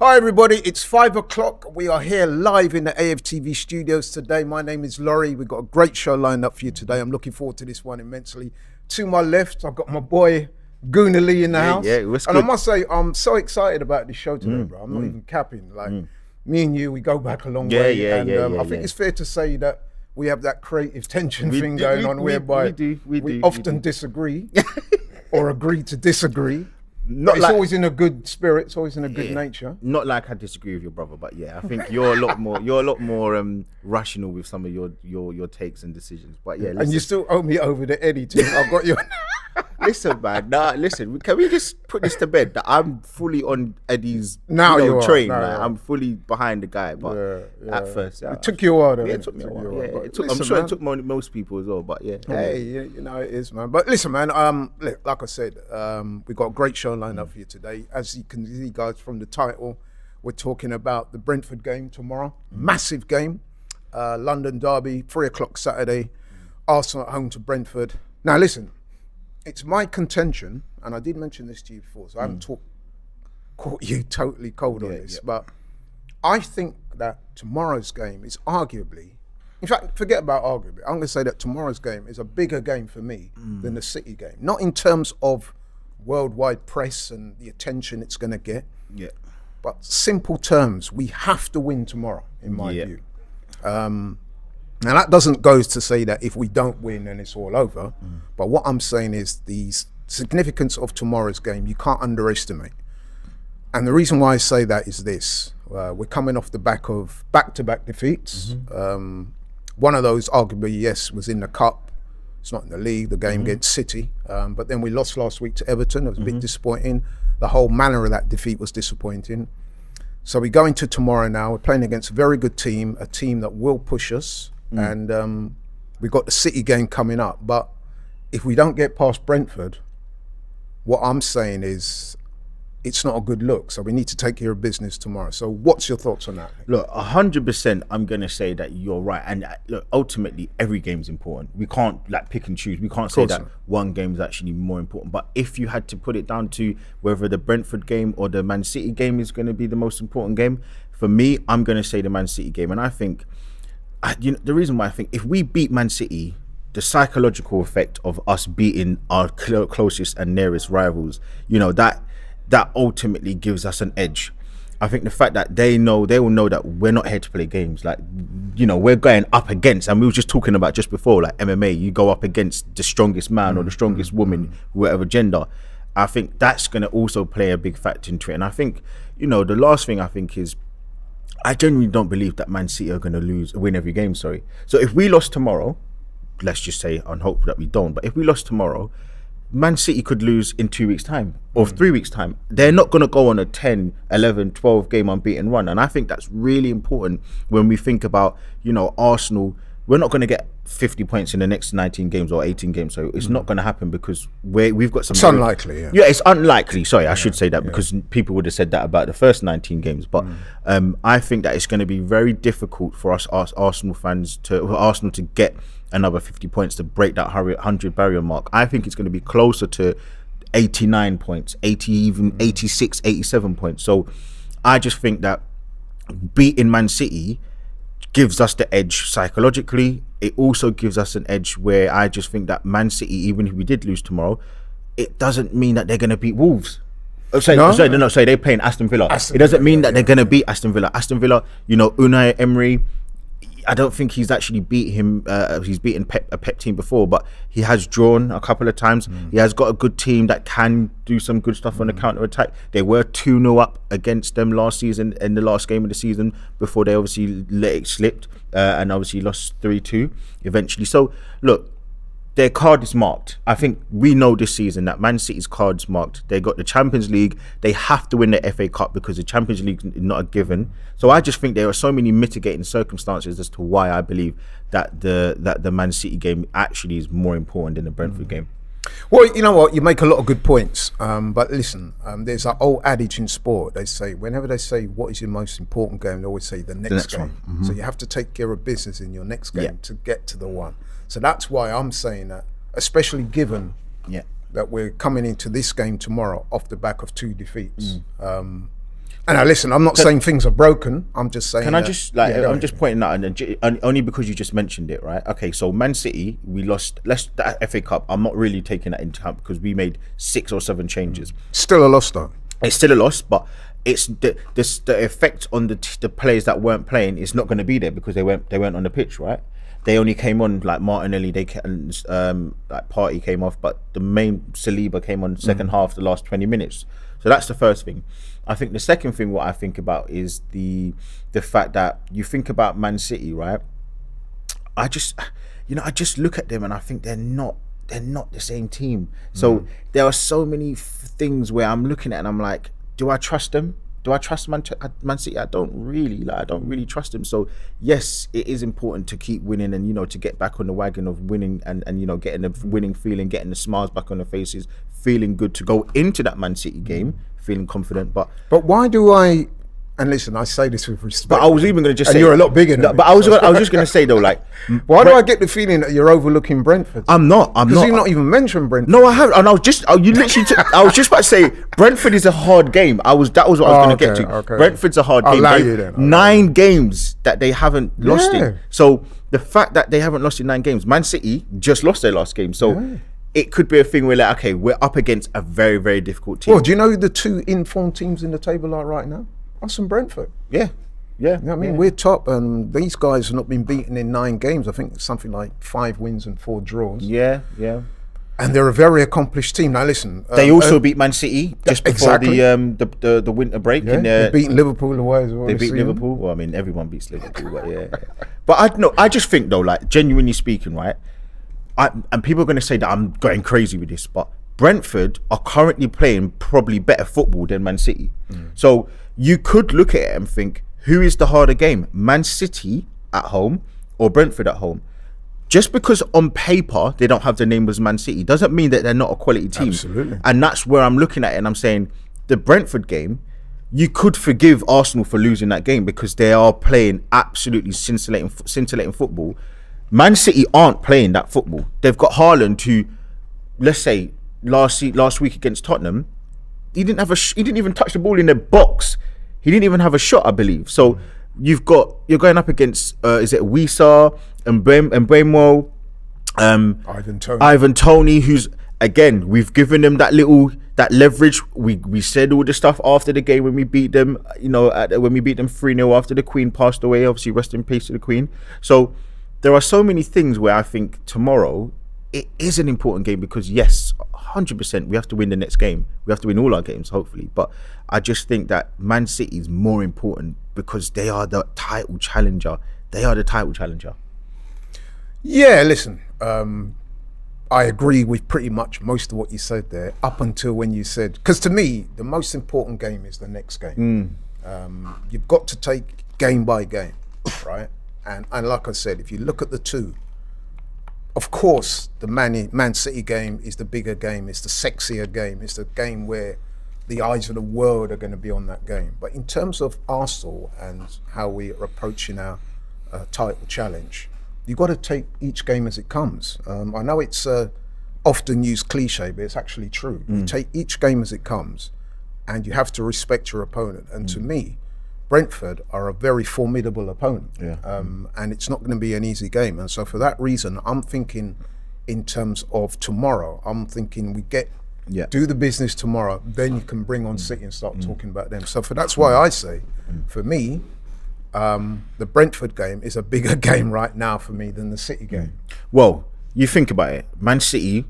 Hi everybody, it's 5 o'clock. We are here live in the AFTV studios today. My name is Laurie. We've got a great show lined up for you today. I'm looking forward to this one immensely. To my left, I've got my boy Gooner Lee in the house. Yeah, it was and good. I must say, I'm so excited about this show today, bro. I'm not even capping. Like, me and you, we go back a long way. I think it's fair to say that we have that creative tension thing going on whereby we often disagree or agree to disagree. It's always in a good spirit. It's always in a good nature. Not like I disagree with your brother, but yeah, I think you're a lot more. You're a lot more rational with some of your takes and decisions. But yeah, listen. And you still owe me over the Eddie too. I've got you. Listen, man. Listen. Can we just put this to bed? That I'm fully on Eddie's train. I'm fully behind the guy. But at first, it took you a while. Though, it took me a while. I'm sure it took most people as well. But yeah. Hey, you know it is, man. But listen, man. Like I said, we got a great show lined up for you today. As you can see, guys, from the title, we're talking about the Brentford game tomorrow. Massive game. London derby, 3 o'clock Saturday. Arsenal at home to Brentford. Now, listen. It's my contention, and I did mention this to you before, so I haven't caught you totally cold on this, but I think that tomorrow's game is arguably, in fact, forget about arguably, I'm going to say that tomorrow's game is a bigger game for me than the City game. Not in terms of worldwide press and the attention it's going to get, but simple terms, we have to win tomorrow, in my view. Now that doesn't go to say that if we don't win then it's all over, but what I'm saying is the significance of tomorrow's game you can't underestimate. And the reason why I say that is this: we're coming off the back of back-to-back defeats. One of those arguably, yes, was in the cup. It's not in the league, the game against City, but then we lost last week to Everton. It was a bit disappointing. The whole manner of that defeat was disappointing. So we go into tomorrow now, we're playing against a very good team, a team that will push us. And we've got the City game coming up, but if we don't get past Brentford, what I'm saying is it's not a good look. So we need to take care of business tomorrow. So what's your thoughts on that? Look, 100%. I'm gonna say that you're right. And look, ultimately, every game's important. We can't like pick and choose. We can't say that one game is actually more important. But if you had to put it down to whether the Brentford game or the Man City game is going to be the most important game, for me, I'm going to say the Man City game. And I think. The reason why I think if we beat Man City, the psychological effect of us beating our closest and nearest rivals, that ultimately gives us an edge. I think the fact that they will know that we're not here to play games. Like, we're going up against, and we were just talking about just before, like MMA, you go up against the strongest man or the strongest woman, whatever gender. I think that's going to also play a big factor into it. And I think, the last thing I think is, I genuinely don't believe that Man City are going to win every game, So if we lost tomorrow, let's just say and hope that we don't, but if we lost tomorrow, Man City could lose in 2 weeks' time or 3 weeks' time. They're not going to go on a 10, 11, 12 game unbeaten run. And I think that's really important when we think about, Arsenal. We're not going to get 50 points in the next 19 games or 18 games. So it's not going to happen because we've got some... It's unlikely, Yeah, it's unlikely. Sorry, I should say that because people would have said that about the first 19 games. But I think that it's going to be very difficult for us Arsenal fans Arsenal to get another 50 points to break that 100 barrier mark. I think it's going to be closer to 89 points, 80, even 86, 87 points. So I just think that beating Man City gives us the edge psychologically. It also gives us an edge where I just think that Man City, even if we did lose tomorrow, it doesn't mean that they're going to beat Wolves. Sorry, they're playing Aston Villa. It doesn't mean that they're going to beat Aston Villa. Aston Villa, Unai Emery, I don't think he's actually beat him. He's beaten a Pep team before, but he has drawn a couple of times. He has got a good team that can do some good stuff on the counter-attack. They were 2-0 up against them last season in the last game of the season before they obviously let it slip and obviously lost 3-2 eventually. So, look, their card is marked. I think we know this season that Man City's card's marked. They got the Champions League. They have to win the FA Cup because the Champions League is not a given. So I just think there are so many mitigating circumstances as to why I believe that the Man City game actually is more important than the Brentford game. Well, you know what? You make a lot of good points. But listen, there's an old adage in sport. They say, whenever they say what is your most important game, they always say the next game. So you have to take care of business in your next game to get to the one. So that's why I'm saying that, especially given that we're coming into this game tomorrow off the back of 2 defeats. And now listen, I'm not saying things are broken. I'm just saying. Can I just like I'm ahead. just pointing out, and only because you just mentioned it, right? Okay, so Man City, we lost. That FA Cup. I'm not really taking that into account because we made 6 or 7 changes. Still a loss though. It's still a loss, but it's the effect on the players that weren't playing is not going to be there because they weren't on the pitch, right? They only came on like Martinelli, like Partey came off, but the main Saliba came on second half, the last 20 minutes. So that's the first thing. I think the second thing what I think about is the fact that you think about Man City, right? I just look at them and I think they're not the same team. So there are so many things where I'm looking at and I'm like, do I trust them? Do I trust Man City? I don't really trust them. So yes, it is important to keep winning and to get back on the wagon of winning and getting the winning feeling, getting the smiles back on the faces, feeling good to go into that Man City game, feeling confident. But why do I? And listen, I say this with respect. But I was even going to just say you're a lot bigger than me. But I was just going to say though, like, why do I get the feeling that you're overlooking Brentford? I'm not. Because you've not even mentioned Brentford. No, I haven't. And I was just, you literally, I was just about to say, Brentford is a hard game. That was what I was going to get to. Okay. Brentford's a hard game. Allow you then. 9 games that they haven't lost in. So the fact that they haven't lost in 9 games, Man City just lost their last game. So it could be a thing where like, okay, we're up against a very, very difficult team. Well, do you know who the 2 informed teams in the table are right now? Us and Brentford. Yeah. You know what I mean? We're top, and these guys have not been beaten in 9 games. I think it's something like 5 wins and 4 draws. Yeah. And they're a very accomplished team. Now listen, they also beat Man City just before the winter break. Yeah, they're beating Liverpool away as well. They beat Liverpool. Well, I mean, everyone beats Liverpool, but yeah. But I just think though, like genuinely speaking, right? And people are going to say that I'm going crazy with this, but Brentford are currently playing probably better football than Man City. So you could look at it and think, who is the harder game, Man City at home or Brentford at home? Just because on paper they don't have the name as Man City doesn't mean that they're not a quality team. Absolutely. And that's where I'm looking at it and I'm saying the Brentford game, you could forgive Arsenal for losing that game because they are playing absolutely scintillating football. Man City aren't playing that football. They've got Haaland who, let's say, last week against Tottenham, he didn't even touch the ball in the box. He didn't even have a shot, I believe. So you're going up against is it Wisa and Bremo, Ivan Toney, who's again, we've given them that leverage. We said all the stuff after the game when we beat them, when we beat them 3-0 after the Queen passed away. Obviously, rest in peace to the Queen. So there are so many things where I think tomorrow it is an important game because yes, 100% we have to win the next game. We have to win all our games, hopefully. But I just think that Man City is more important because they are the title challenger. Yeah, listen, I agree with pretty much most of what you said there, up until when you said, because to me, the most important game is the next game. You've got to take game by game, right? And like I said, if you look at the 2, of course, the Man City game is the bigger game. It's the sexier game. It's the game where the eyes of the world are going to be on that game. But in terms of Arsenal and how we are approaching our title challenge, you've got to take each game as it comes. I know it's often used cliche, but it's actually true. You take each game as it comes, and you have to respect your opponent. And to me, Brentford are a very formidable opponent, and it's not going to be an easy game. And so for that reason, I'm thinking in terms of tomorrow, I'm thinking we do the business tomorrow, then you can bring on City and start talking about them. So that's why I say, for me, the Brentford game is a bigger game right now for me than the City game. Well, you think about it, Man City,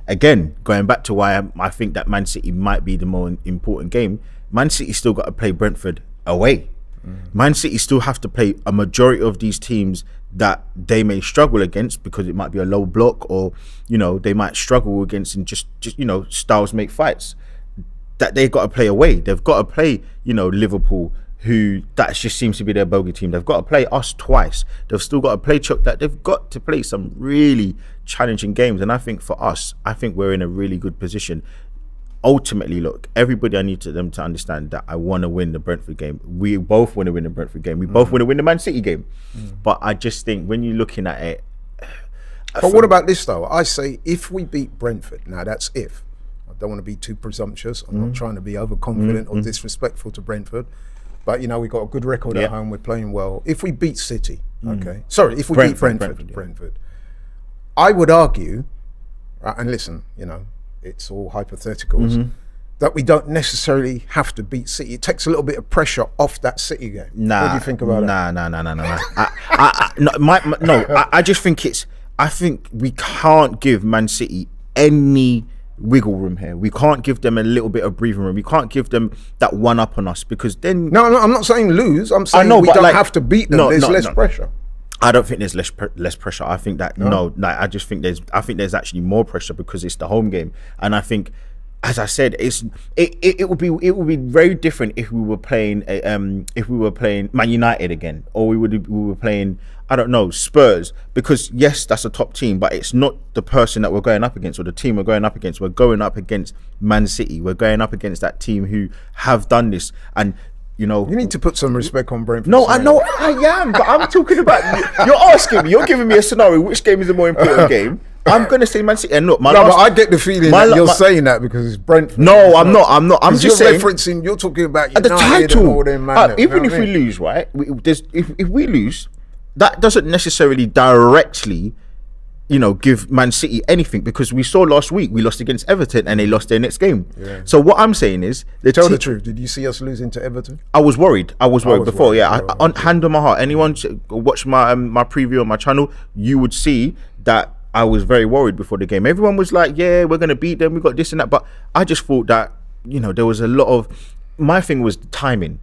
again, going back to why I think that Man City might be the more important game, Man City still got to play Brentford away. Man City still have to play a majority of these teams that they may struggle against because it might be a low block, or they might struggle against and just styles make fights. That they've got to play away. They've got to play Liverpool, who that just seems to be their bogey team. They've got to play us twice. They've still got to play that. They've got to play some really challenging games. And I think for us, we're in a really good position. Ultimately, look, everybody, I need them to understand that I want to win the Brentford game. We both want to win the Brentford game. We both want to win the Man City game. But I just think when you're looking at it... But what about this though? I say if we beat Brentford, now that's if, I don't want to be too presumptuous. I'm not trying to be overconfident or disrespectful to Brentford. But, you know, we got a good record at home. We're playing well. If we beat City, if we beat Brentford, I would argue, and listen, you know, it's all hypotheticals, that we don't necessarily have to beat City. It takes a little bit of pressure off that City game. What do you think about that? I just think I think we can't give Man City any wiggle room here. We can't give them a little bit of breathing room. We can't give them that one up on us, because then... No, I'm not saying lose. I'm saying we don't have to beat them. There's less pressure. I don't think there's less pressure. I think that I just think there's actually more pressure because it's the home game, and I think, as I said, it would be very different if we were playing Man United again, or we were playing, I don't know, Spurs, because yes, that's a top team, but it's not the person that we're going up against or the team we're going up against. We're going up against Man City. We're going up against that team who have done this, and you know, you need to put some respect on Brentford. No, I know I am, but I'm talking about. You're asking me. You're giving me a scenario. Which game is the more important game? I'm gonna say Man City. And look, but I get the feeling that you're saying that because it's Brentford. No, I'm not. I'm just saying. Referencing. You're talking about the title. Even if we lose, right? If we lose, that doesn't necessarily directly, you know, give Man City anything, because we saw last week we lost against Everton and they lost their next game. Yeah. So what I'm saying is, tell the truth. Did you see us losing to Everton? I was worried. I was worried before. Hand on my heart. Anyone watch my preview on my channel, you would see that I was very worried before the game. Everyone was like, "Yeah, we're gonna beat them. We got this and that." But I just thought that, you know, there was a lot of. My thing was timing.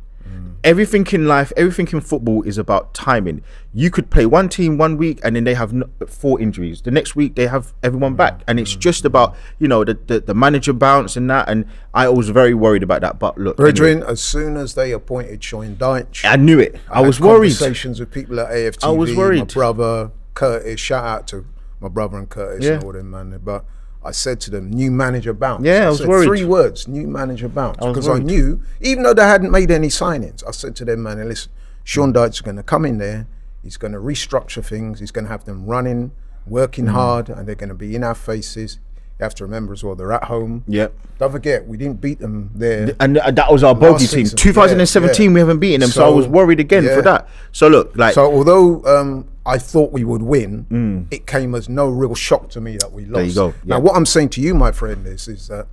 Everything in life, everything in football is about timing. You could play one team 1 week and then they have 4 injuries. The next week they have everyone back, and it's just about, you know, the manager bounce and that. And I was very worried about that. But look, Brethren, as soon as they appointed Sean Dyche, I knew it. I was worried. Conversations with people at AFTV. I was worried. My brother Curtis, shout out to my brother and Curtis and all them, man. But I said to them, new manager bounce. Yeah, I was worried. 3 words, new manager bounce. Because I knew, even though they hadn't made any signings, I said to them, man, listen, Sean Dyche is going to come in there, he's going to restructure things, he's going to have them running, working hard, and they're going to be in our faces. You have to remember as well, they're at home. Yep. Don't forget, we didn't beat them there. And that was our bogey team. 2017, we haven't beaten them, so I was worried again for that. So look, like... So although I thought we would win, it came as no real shock to me that we lost. There you go. Now, what I'm saying to you, my friend, is that,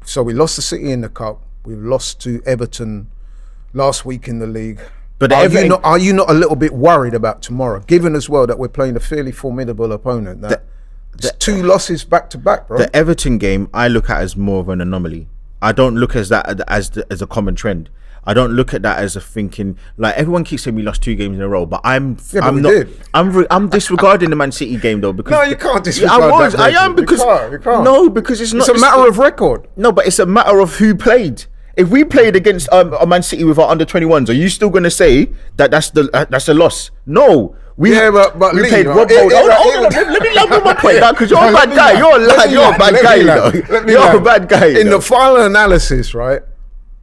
so we lost to City in the Cup, we lost to Everton last week in the league. But are you not a little bit worried about tomorrow, given as well that we're playing a fairly formidable opponent? It's 2 losses back to back, bro. The Everton game I look at as more of an anomaly. I don't look at that as a common trend. I don't look at that as a thinking, like, everyone keeps saying we lost 2 games in a row, but I'm disregarding the Man City game though, because no, you can't disregard that. I am, because you can't. No, because it's not. It's a matter of record. No, but it's a matter of who played. If we played against a Man City with our under-21s, are you still going to say that that's a loss? No. But we Lee, played Rob Hold on. Let me land on my point, because you're a bad guy. You're a bad guy. You're a bad guy. In the final analysis, right?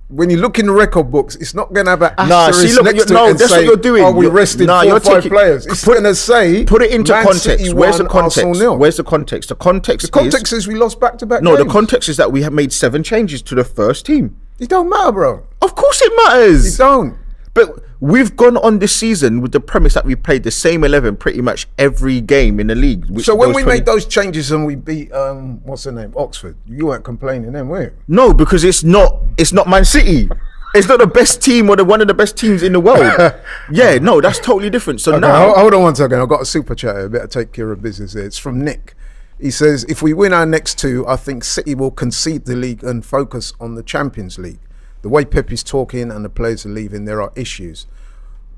When you look in the record books, it's not going to have an asterisk next to it and that's say, what you're doing. "Oh, we rested 4 or 5 players." It's going to say, put it into context. Where's the context? Where's the context? The context is we lost back-to-back No, games. the context is that we have made 7 changes to the first team. It don't matter, bro. Of course it matters. It don't. But we've gone on this season with the premise that we played the same 11 pretty much every game in the league. So when we made those changes and we beat what's the name, Oxford, you weren't complaining then, were you? No, because it's not Man City. It's not the best team or one of the best teams in the world. Yeah, no, that's totally different. So now, hold on one second. I've got a super chat here. I better take care of business here. It's from Nick. He says, if we win our next 2, I think City will concede the league and focus on the Champions League. The way Pep is talking and the players are leaving, there are issues.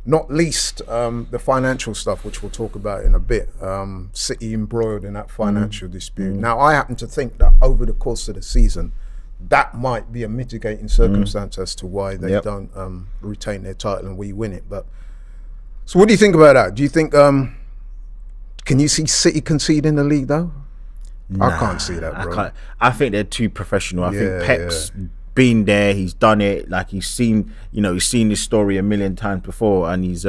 Not least the financial stuff, which we'll talk about in a bit. City embroiled in that financial dispute. Now, I happen to think that over the course of the season, that might be a mitigating circumstance as to why they don't retain their title and we win it. But so what do you think about that? Do you think can you see City conceding the league though? Nah, I can't see that, bro. I think they're too professional. I think Pep's been there, he's done it, like he's seen this story a million times before, and he's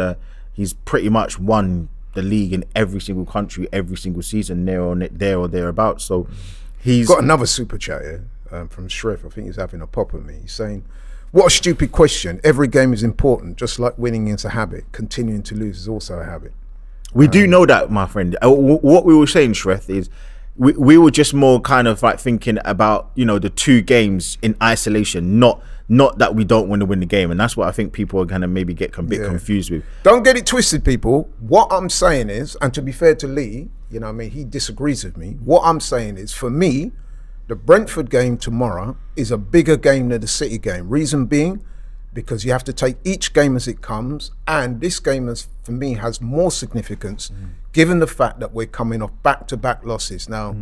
pretty much won the league in every single country every single season, there or thereabouts. So he's got another super chat here. from Shref. I think he's having a pop at me. He's saying, what a stupid question. Every game is important, just like winning is a habit. Continuing to lose is also a habit. We do know that, my friend. What we were saying, Shref, is we were just more kind of like thinking about, you know, the two games in isolation, not that we don't want to win the game. And that's what I think people are going to maybe get a bit confused with. Don't get it twisted, people. What I'm saying is, and to be fair to Lee, you know what I mean, he disagrees with me. What I'm saying is, for me, the Brentford game tomorrow is a bigger game than the City game. Reason being, because you have to take each game as it comes, and this game, for me, has more significance given the fact that we're coming off back-to-back losses. Now,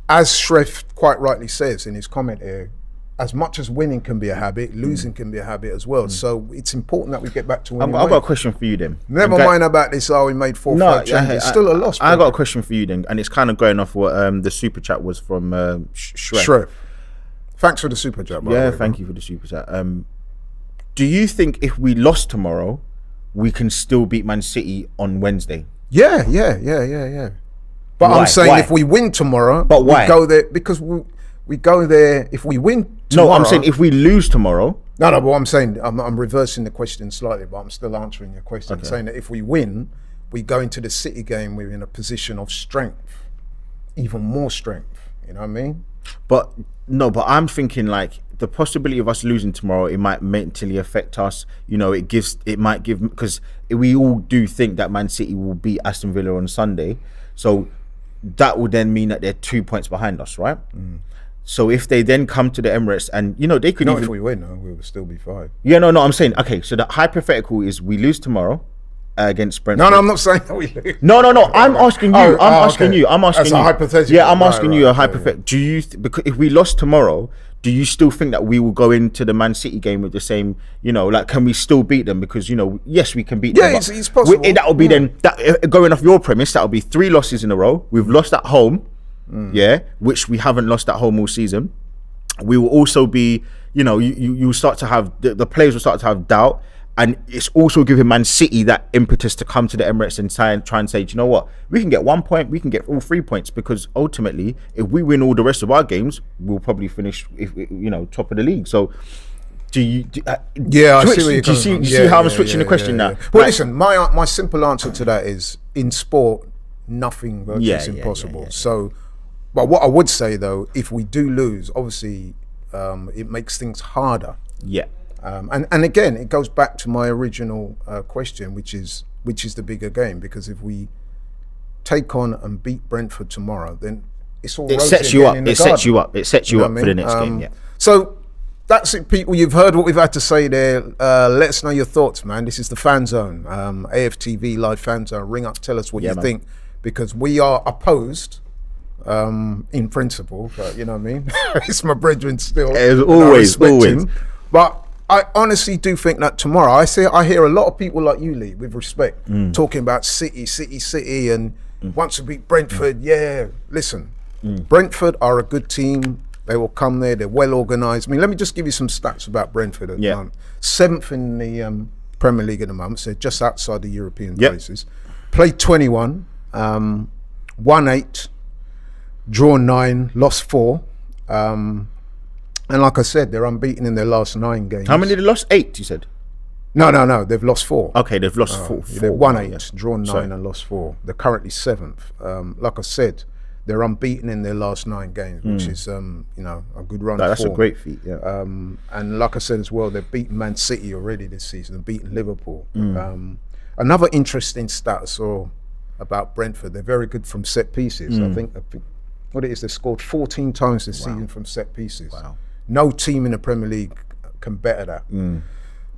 as Shref quite rightly says in his comment here, as much as winning can be a habit, losing can be a habit as well. So it's important that we get back to winning. I've got a question for you then. Never mind about this, we made 4 or 5 changes. Still a loss. I got a question for you then, and it's kind of going off what the super chat was from Shref. Thanks for the super chat. Thank you for the super chat. Do you think if we lost tomorrow, we can still beat Man City on Wednesday? Yeah. But why? I'm saying if we win tomorrow, but why? We go there because we go there if we win tomorrow. No, I'm saying if we lose tomorrow. No, but I'm saying I'm reversing the question slightly, but I'm still answering your question. Okay. I'm saying that if we win, we go into the City game, we're in a position of strength, even more strength. You know what I mean? But I'm thinking like the possibility of us losing tomorrow, it might mentally affect us. You know, it might give, because we all do think that Man City will beat Aston Villa on Sunday. So that would then mean that they're 2 points behind us, right? So if they then come to the Emirates and, you know, they could if we win, we will still be 5. Yeah, no, I'm saying, okay, so the hypothetical is we lose tomorrow against Brentford. No, I'm not saying that we lose. No, I'm asking you. I'm asking you. That's a hypothetical. Yeah, I'm asking you a hypothetical. Do you, because if we lost tomorrow, do you still think that we will go into the Man City game with the same, you know, like, can we still beat them? Because, you know, yes, we can beat them. Yeah, it's possible. That will be then, going off your premise, that will be 3 losses in a row. We've lost at home. Which we haven't lost at home all season. We will also be, you know, you start to have the players will start to have doubt, and it's also giving Man City that impetus to come to the Emirates and try and say, do you know what, we can get 1 point, we can get all 3 points, because ultimately, if we win all the rest of our games, we'll probably finish, top of the league. So. Do you see how I'm switching the question now? Well, listen, my simple answer to that is, in sport, nothing virtually is impossible. So. But what I would say though, if we do lose, obviously it makes things harder. Yeah. And again, it goes back to my original question, which is the bigger game. Because if we take on and beat Brentford tomorrow, then it's all. It sets you up. It sets you up. It sets you up for the next game. Yeah. So that's it, people. You've heard what we've had to say there. Let us know your thoughts, man. This is the Fan Zone, AFTV live Fan Zone. Ring up, tell us what you think, because we are opposed. In principle, but you know what I mean. It's my brethren still. As always. But I honestly do think that tomorrow, I hear a lot of people like you, Lee, with respect, talking about City, and once we beat Brentford, listen, Brentford are a good team. They will come there. They're well organised. I mean, let me just give you some stats about Brentford at the moment. 7th in the Premier League at the moment, so just outside the European places. Played 21, won 8. Drawn 9, lost 4, and like I said, they're unbeaten in their last 9 games. How many did they lost? 8, you said? No, they've lost 4. Okay, they've lost 4. They've won 8, drawn 9, and lost 4. They're currently 7th. Like I said, they're unbeaten in their last 9 games, which is a good run. That's a great feat. Yeah. And like I said as well, they've beaten Man City already this season. They've beaten Liverpool. Another interesting stat I saw about Brentford: they're very good from set pieces. I think what it is, they've scored 14 times this season from set pieces. Wow. No team in the Premier League can better that.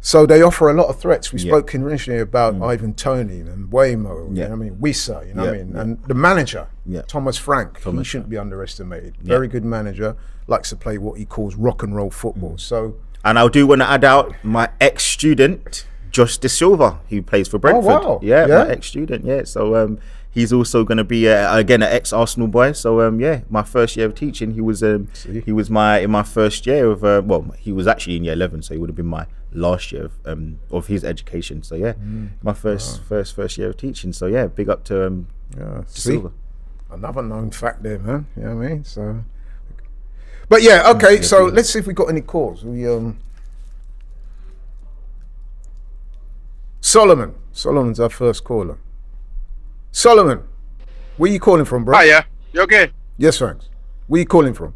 So they offer a lot of threats. We spoke initially about Ivan Toney and Waymo, you know what I mean, Wissa, you know what I mean, and the manager, Thomas Frank, he shouldn't be underestimated. Very good manager, likes to play what he calls rock and roll football. So, and I do want to add out my ex-student, Josh De Silva, who plays for Brentford. Oh, wow. My ex-student, so he's also going to be again an ex-Arsenal boy. So my first year of teaching, he was in my first year of he was actually in year 11, so he would have been my last year of his education. So my first year of teaching. So big up to Silva. Another known fact there, man. You know what I mean? So, But yeah, okay. So let's see if we got any calls. Solomon's our first caller. Solomon, where you calling from, bro? Hi, yeah. You okay? Yes, thanks. Where you calling from?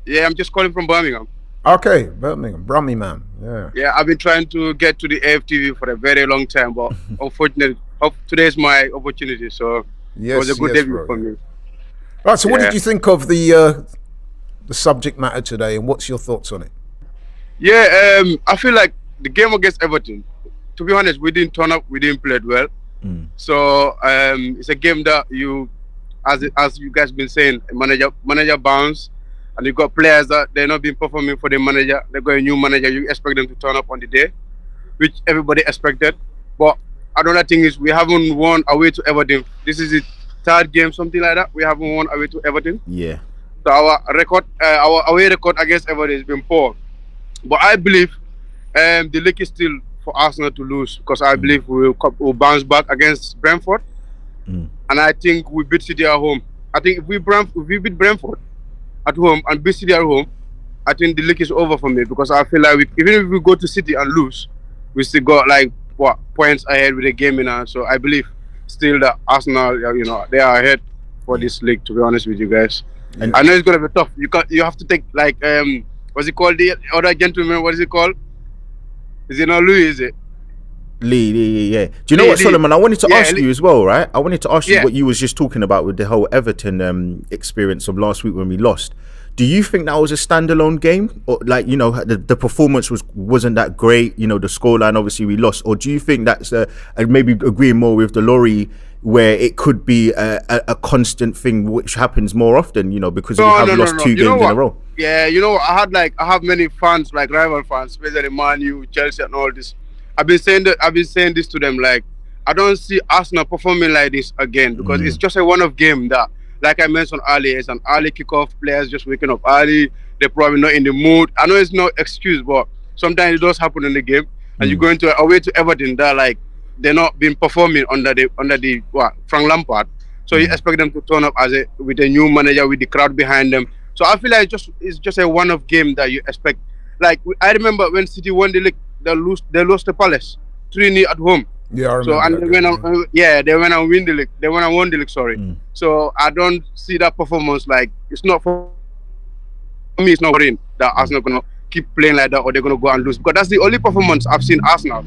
Yeah, I'm just calling from Birmingham. Okay, Birmingham. Yeah. Yeah, I've been trying to get to the AFTV for a very long time, but unfortunately, today is my opportunity. So it was a good debut for me. Right. So, what did you think of the subject matter today, and what's your thoughts on it? Yeah, I feel like the game against Everton, to be honest, we didn't turn up, we didn't play it well. So it's a game that as you guys been saying, manager bounce, and you got players that they're not been performing for the manager. They got a new manager. You expect them to turn up on the day, which everybody expected. But another thing is we haven't won away to Everton. This is the third game, something like that. We haven't won away to Everton. Yeah. So our away record against Everton has been poor. But I believe the league is still for Arsenal to lose, because I believe we'll bounce back against Brentford. And I think we beat City at home. I think if we beat Brentford at home and beat City at home, I think the league is over for me, because I feel like even if we go to City and lose, we still got like points ahead with the game in hand. So I believe still that Arsenal, they are ahead for this league, to be honest with you guys. And I know it's gonna be tough. You have to take like what's it called, the other gentleman? What is it called? Is it not Louis? Is it? Lee, yeah. Do you know what, Solomon? I wanted to ask you as well, right? I wanted to ask you what you was just talking about with the whole Everton experience of last week when we lost. Do you think that was a standalone game, or like the performance wasn't that great? The scoreline, obviously we lost, or do you think that's maybe agreeing more with the Laurie, where it could be a constant thing which happens more often? Because we have lost two games in a row. Yeah, I have many fans, like rival fans, especially Man U, Chelsea, and all this. I've been saying this to them, like, I don't see Arsenal performing like this again, because it's just a one-off game that, like I mentioned earlier, it's an early kickoff, players just waking up early, they're probably not in the mood. I know it's no excuse, but sometimes it does happen in the game, and you're going away to Everton that like they're not been performing under the Frank Lampard, so you expect them to turn up with a new manager, with the crowd behind them. So I feel like it's just a one-off game that you expect. Like, I remember when City won the league, they lost to Palace 3-0 at home. Yeah, I remember. So and they went and win the league. They went and won the league. Sorry. So I don't see that performance. Like, it's not for me. It's not worrying that Arsenal gonna keep playing like that, or they're gonna go and lose, because that's the only performance I've seen Arsenal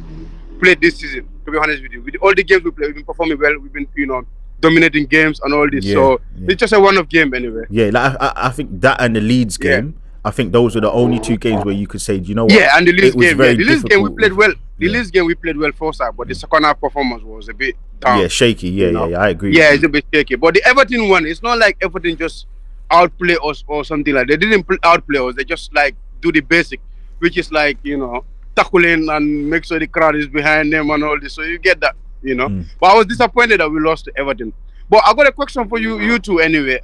play this season. To be honest with you, with all the games we play, we've been performing well. We've been dominating games and all this. It's just a one-off game anyway. Yeah, like I think that and the Leeds game. I think those are the only two games where you could say, you know what? Yeah, and the Leeds game. The Leeds game we played well. The Leeds game we played well first half, but the second half performance was a bit down. Yeah, shaky. Yeah, I agree. Yeah, it's a bit shaky. But the Everton one, it's not like Everton just outplay us or something like that. They didn't outplay us. They just like do the basic, which is like tackling and make sure the crowd is behind them and all this. So you get that, But I was disappointed that we lost to Everton. But I got a question for you two anyway.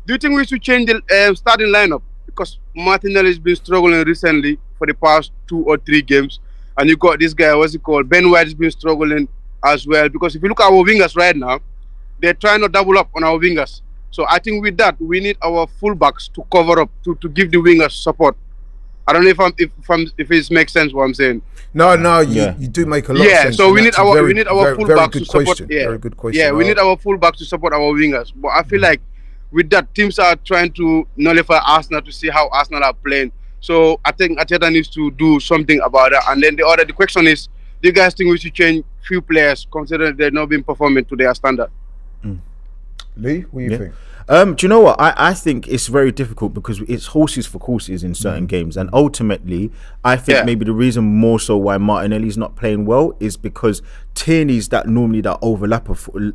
Do you think we should change the starting lineup? Because Martinelli has been struggling recently for the past 2 or 3 games, and you got this guy, what's he called? Ben White has been struggling as well. Because if you look at our wingers right now, they're trying to double up on our wingers. So I think with that, we need our fullbacks to cover up, to give the wingers support. I don't know if it makes sense what I'm saying. No, you do make a lot of sense. Yeah, so we need our fullbacks to support. Very good question. Yeah, we need our fullbacks to support our wingers. But I feel like with that, teams are trying to nullify Arsenal to see how Arsenal are playing. So I think Arteta needs to do something about that. And then the question is, do you guys think we should change few players, considering they've not been performing to their standard? Lee, what do you think? Do you know what? I think it's very difficult because it's horses for courses in certain games, and ultimately, I think maybe the reason more so why Martinelli's not playing well is because Tierney's that overlap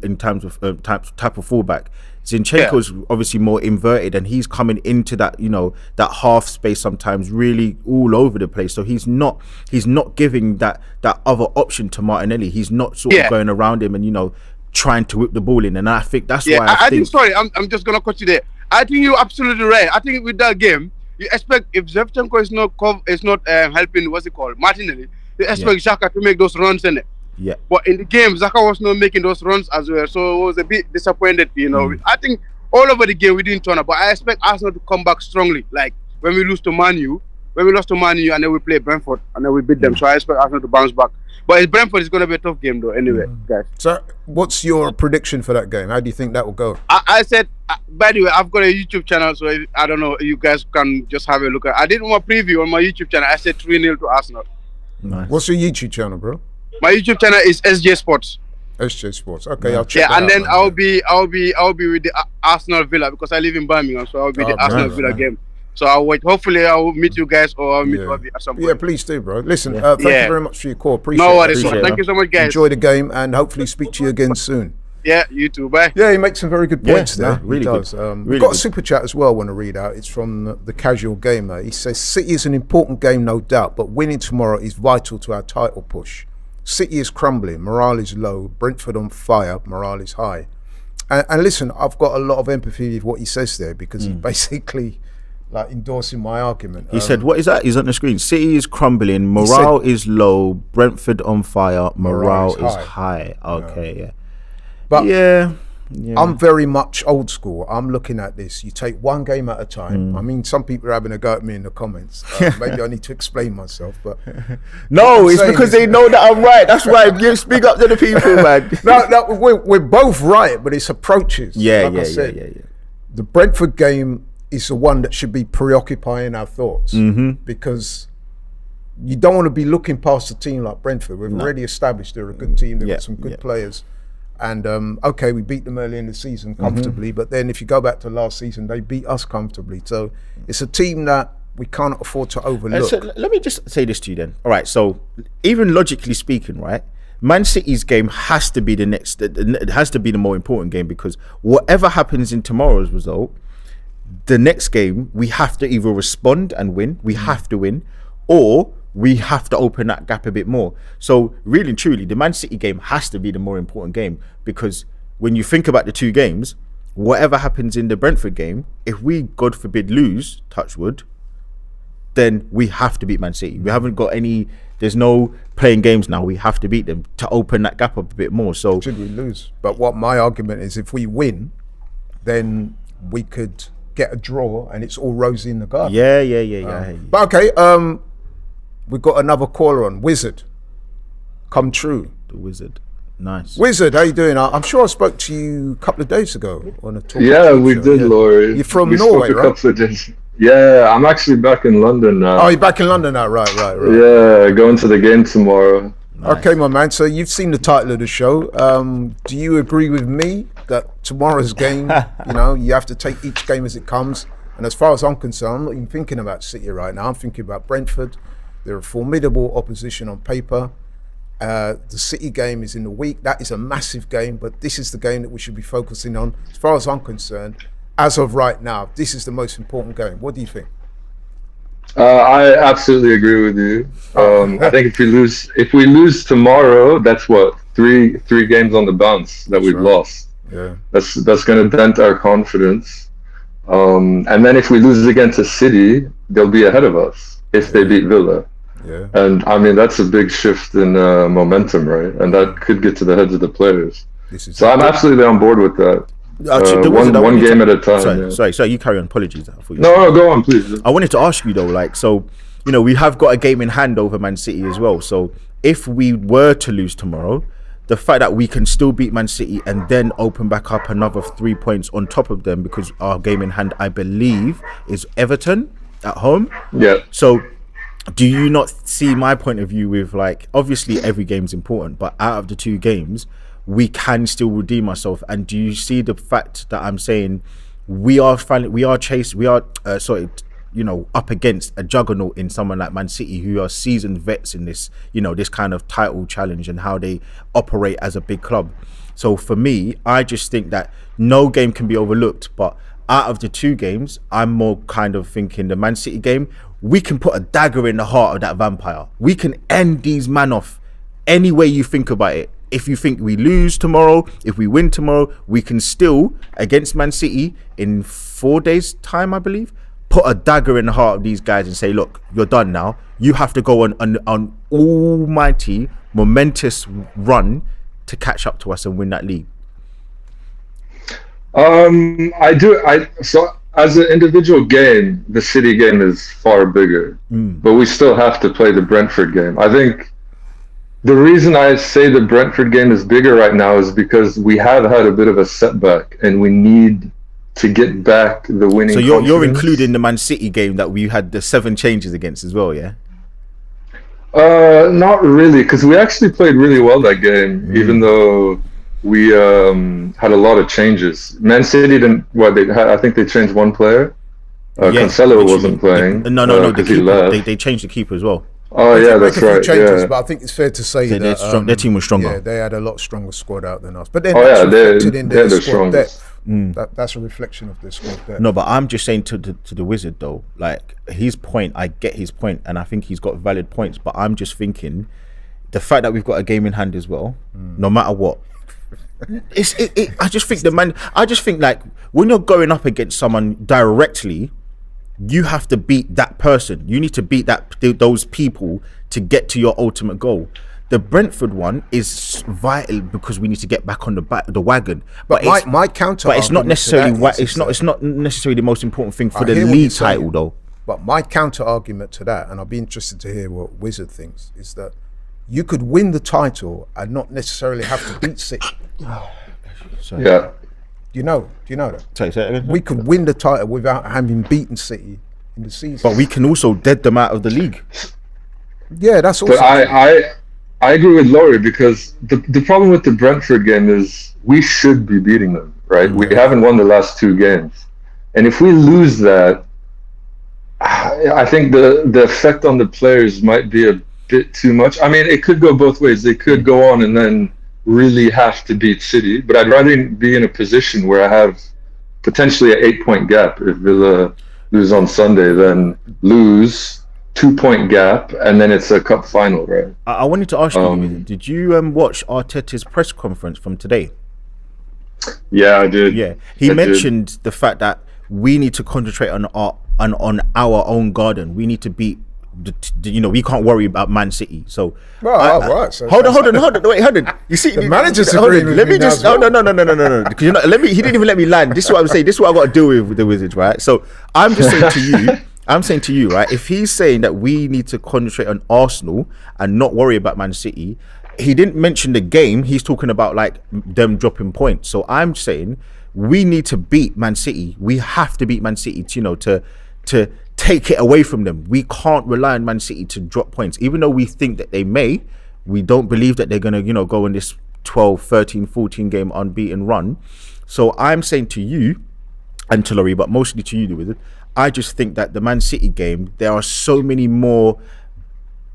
in terms of type of fullback. Zinchenko's obviously more inverted, and he's coming into that that half space sometimes really all over the place. So he's not giving that other option to Martinelli. He's not sort of going around him and trying to whip the ball in, and I think that's why I think sorry, I'm just gonna cut you there. I think you're absolutely right. I think with that game, you expect if Zinchenko is not helping, what's it called, Martinelli, you expect Xhaka to make those runs in it. Yeah. But in the game, Xhaka was not making those runs as well, so it was a bit disappointed. I think all over the game we didn't turn up. But I expect Arsenal to come back strongly. Like when we lost to Man U and then we play Brentford and then we beat them. So I expect Arsenal to bounce back. But Brentford is going to be a tough game though. Anyway, guys. So, what's your prediction for that game? How do you think that will go? I said, by the way, I've got a YouTube channel, so I don't know. You guys can just have a look at. I did my preview on my YouTube channel. I said 3-0 to Arsenal. Nice. What's your YouTube channel, bro? My YouTube channel is SJ Sports. SJ Sports. Okay, I'll check. Yeah, and then I'll be with the Arsenal Villa because I live in Birmingham, so I'll be the Arsenal Villa game. So I'll wait. Hopefully, I'll meet you guys or I'll meet you at some point. Yeah, please do, bro. Listen, thank you very much for your call. Appreciate it. No worries. Thank you so much, guys. Enjoy the game and hopefully speak to you again soon. Yeah, you too. Bye. Yeah, he makes some very good points there. Really he does. good. We've got a super chat as well I want to read out. It's from the Casual Gamer. He says, City is an important game, no doubt, but winning tomorrow is vital to our title push. City is crumbling, morale is low, Brentford on fire, morale is high. And listen, I've got a lot of empathy with what he says there because he basically like endorsing my argument. He said, what is that? He's on the screen. City is crumbling, morale is low, Brentford on fire, morale is high. Okay, yeah. But yeah. I'm very much old school. I'm looking at this. You take one game at a time. I mean, some people are having a go at me in the comments. Maybe I need to explain myself, but no, it's because they know that I'm right. That's why you speak up to the people, man. No, we're both right, but it's approaches. Yeah. The Brentford game is the one that should be preoccupying our thoughts because you don't want to be looking past a team like Brentford. We've already established they're a good team. They've got some good players. And okay, we beat them early in the season comfortably, but then if you go back to last season, they beat us comfortably. So it's a team that we can't afford to overlook. So let me just say this to you then. All right, so even logically speaking, right, Man City's game has to be the next. It has to be the more important game because whatever happens in tomorrow's result, the next game we have to either respond and win. We have to win, or we have to open that gap a bit more. So really and truly, the Man City game has to be the more important game because when you think about the two games, whatever happens in the Brentford game, if we, God forbid, lose, touch wood, then we have to beat Man City. We haven't got any, there's no playing games now. We have to beat them to open that gap up a bit more. So should we lose? But what my argument is, if we win, then we could get a draw and it's all rosy in the garden. Yeah. But okay, we've got another caller on. Wizard, come true. The Wizard, nice. Wizard, how you doing? I'm sure I spoke to you a couple of days ago on a talk. Yeah, we did, Laurie. You're from Norway, right? Couple of days. Yeah, I'm actually back in London now. Oh, you're back in London now, right. Yeah, going to the game tomorrow. Nice. Okay, my man. So you've seen the title of the show. Do you agree with me that tomorrow's game, you have to take each game as it comes? And as far as I'm concerned, I'm not even thinking about City right now. I'm thinking about Brentford. They're a formidable opposition on paper. The City game is in the week. That is a massive game, but this is the game that we should be focusing on. As far as I'm concerned, as of right now, this is the most important game. What do you think? I absolutely agree with you. I think if we lose tomorrow, that's what three games on the bounce that we've lost. Yeah, that's going to dent our confidence. And then if we lose again to City, they'll be ahead of us if they beat Villa. Yeah, and I mean that's a big shift in momentum, right? And that could get to the heads of the players. So I'm absolutely on board with that. One game at a time. Sorry, you carry on. Apologies. No, go on, please. I wanted to ask you though, we have got a game in hand over Man City as well. So if we were to lose tomorrow, the fact that we can still beat Man City and then open back up another 3 points on top of them, because our game in hand, I believe, is Everton at home. Yeah. So do you not see my point of view with obviously every game's important, but out of the two games, we can still redeem ourselves? And do you see the fact that I'm saying we are up against a juggernaut in someone like Man City, who are seasoned vets in this, this kind of title challenge and how they operate as a big club. So for me, I just think that no game can be overlooked. But out of the two games, I'm more kind of thinking the Man City game, we can put a dagger in the heart of that vampire. We can end these men off any way you think about it. If you think we lose tomorrow, if we win tomorrow, we can still, against Man City in 4 days' time, I believe, put a dagger in the heart of these guys and say, look, you're done now. You have to go on almighty, momentous run to catch up to us and win that league. I do. So as an individual game, the City game is far bigger, but we still have to play the Brentford game. I think the reason I say the Brentford game is bigger right now is because we have had a bit of a setback, and we need to get back the winning. So you're confidence. including the Man City game that we had the 7 changes against as well, yeah? Not really, because we actually played really well that game, even though we had a lot of changes. Man City didn't. I think they changed one player. Cancelo wasn't playing. No. Because he left. They changed the keeper as well. Oh yeah, that's Make a few right. changes, Yeah. but I think it's fair to say that their team was stronger. Yeah, they had a lot stronger squad out than us. But then Oh, that's yeah, reflected in they're their the squad strongest. depth. That's a reflection of their squad depth. No, but I'm just saying to the Wizard though, like his point, I get his point, and I think he's got valid points. But I'm just thinking, the fact that we've got a game in hand as well, no matter what, I just think like when you're going up against someone directly, you have to beat that person. You need to beat those people to get to your ultimate goal. The Brentford one is vital because we need to get back on the wagon. But my counter, but it's not necessarily it's not necessarily the most important thing for I the hear what league you're saying. title though. But my counter argument to that, and I'll be interested to hear what Wizard thinks, is that you could win the title and not necessarily have to beat City. Sorry. Yeah. Do you know that? Say it again. We could win the title without having beaten City in the season. But we can also dead them out of the league. Yeah, that's also. But I agree with Laurie, because the problem with the Brentford game is we should be beating them, right? We haven't won the last 2 games, and if we lose that, I think the effect on the players might be a bit too much. I mean, it could go both ways. They could go on and then really have to beat City, but I'd rather be in a position where I have potentially an 8-point gap if Villa lose on Sunday than lose 2-point gap and then it's a cup final, right? I wanted to ask you, did you watch Arteta's press conference from today? Yeah, I did. Yeah, he mentioned the fact that we need to concentrate on our own garden. We need to beat. We can't worry about Man City. So, right. So hold on. You see, the manager's hold agreeing on. with Let me me now just as well. No. Because he didn't even let me land. This is what I'm saying. This is what I got to do with the Wizards, right? So I'm just saying to you. I'm saying to you, right? If he's saying that we need to concentrate on Arsenal and not worry about Man City, he didn't mention the game. He's talking about like them dropping points. So I'm saying we need to beat Man City. We have to beat Man City, to take it away from them. We can't rely on Man City to drop points. Even though we think that they may, we don't believe that they're going to, go in this 12, 13, 14 game unbeaten run. So I'm saying to you and to Laurie, but mostly to you, the Wizard, I just think that the Man City game, there are so many more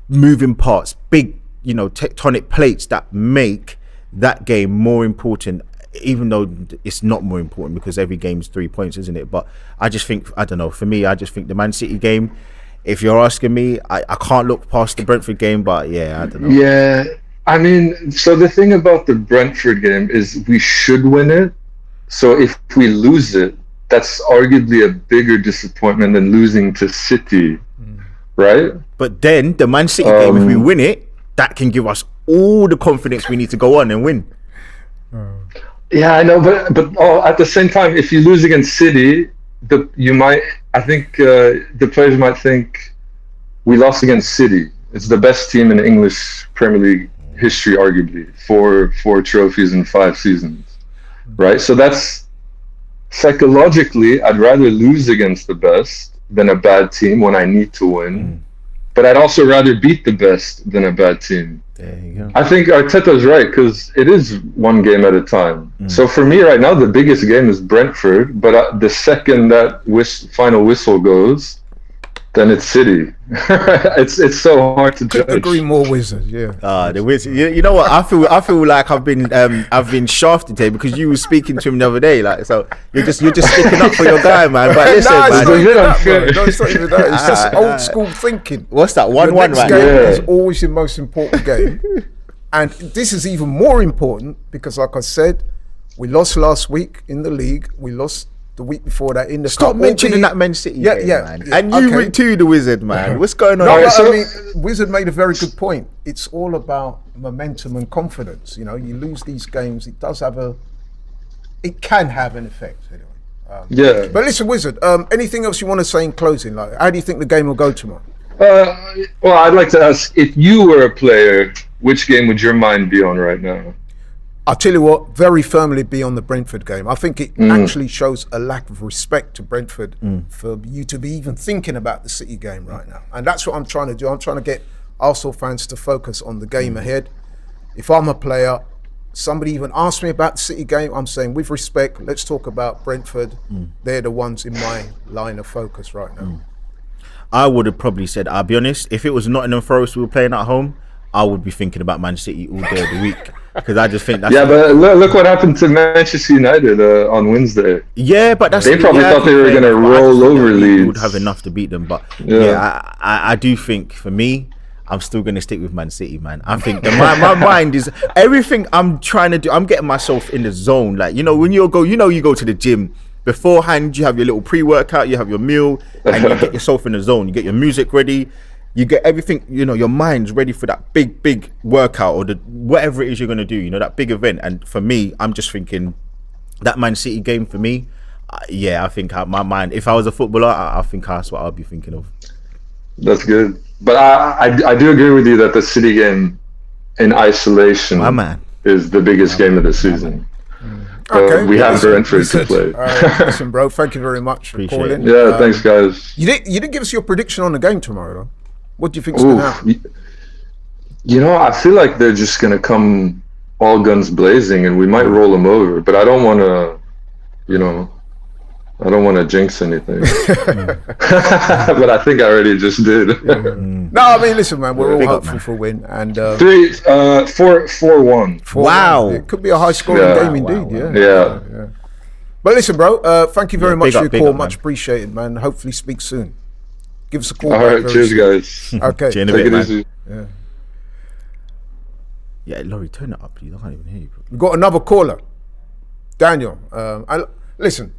moving parts, big, tectonic plates that make that game more important, even though it's not more important because every game's 3 points, isn't it? But I just think, I don't know, for me, I just think the Man City game, if you're asking me, I can't look past the Brentford game, but yeah, I don't know. Yeah, I mean, so the thing about the Brentford game is we should win it. So if we lose it, that's arguably a bigger disappointment than losing to City, right? But then the Man City game, if we win it, that can give us all the confidence we need to go on and win. Yeah, I know, but at the same time, if you lose against City, the players might think we lost against City. It's the best team in English Premier League history, arguably, 4 trophies in 5 seasons, right? So that's psychologically, I'd rather lose against the best than a bad team when I need to win. But I'd also rather beat the best than a bad team. There you go. I think Arteta's right, because it is one game at a time. So for me right now, the biggest game is Brentford, but the second that final whistle goes, then it's City. It's so hard to judge. Couldn't agree more, Wizard. Yeah. The Wizard. You know what? I feel like I've been shafted here because you were speaking to him the other day. Like, so you're just sticking up for your guy, man. But listen, Nah, man. it's not even that, bro. No, it's not even that. It's just old school thinking. What's that? 1-1, Your next right? game Yeah. is always your most important game. And this is even more important because, like I said, we lost last week in the league. We lost the week before that in the Stop cup. mentioning that Man City game, man. Yeah, And you okay. too, the Wizard, man. What's going on? No, here? but so- I mean, Wizard made a very good point. It's all about momentum and confidence. You lose these games. it can have an effect anyway. Yeah. But listen, Wizard, anything else you want to say in closing? Like, how do you think the game will go tomorrow? Well, I'd like to ask, if you were a player, which game would your mind be on right now? I'll tell you what, very firmly be on the Brentford game. I think it actually shows a lack of respect to Brentford for you to be even thinking about the City game right now. And that's what I'm trying to do. I'm trying to get Arsenal fans to focus on the game ahead. If I'm a player, somebody even asked me about the City game, I'm saying, with respect, let's talk about Brentford. They're the ones in my line of focus right now. I would have probably said, I'll be honest, if it was Nottingham Forest we were playing at home, I would be thinking about Man City all day of the week. Because I just think that's... Yeah, but look what happened to Manchester United on Wednesday. Yeah, but that's... They probably thought they were going to roll over Leeds. Would have enough to beat them. But I do think, for me, I'm still going to stick with Man City, man. I think my mind is... Everything I'm trying to do, I'm getting myself in the zone. Like, when you go to the gym, beforehand, you have your little pre-workout, you have your meal, and you get yourself in the zone. You get your music ready. You get everything, your mind's ready for that big workout or whatever it is you're going to do, that big event. And for me, I'm just thinking that Man City game for me, I think my mind, if I was a footballer, I think that's what I'll be thinking of. That's good. But I do agree with you that the City game in isolation is the biggest game of the season. Okay, we have Brentford to play. Listen, bro, thank you very much for calling. Yeah, thanks, guys. You didn't give us your prediction on the game tomorrow, though. What do you think is going to happen? I feel like they're just going to come all guns blazing, and we might roll them over. But I don't want to, jinx anything. But I think I already just did. No, I mean, listen, man, we're all hopeful for a win. And 4-1. Wow. It could be a high-scoring game indeed, Yeah. But listen, bro, thank you very much for your call. Much appreciated, man. Hopefully speak soon. Give us a call. All right, cheers, guys. Okay. Take it easy. Yeah, Laurie, turn it up, please. I can't even hear you. We've got another caller. Daniel, listen,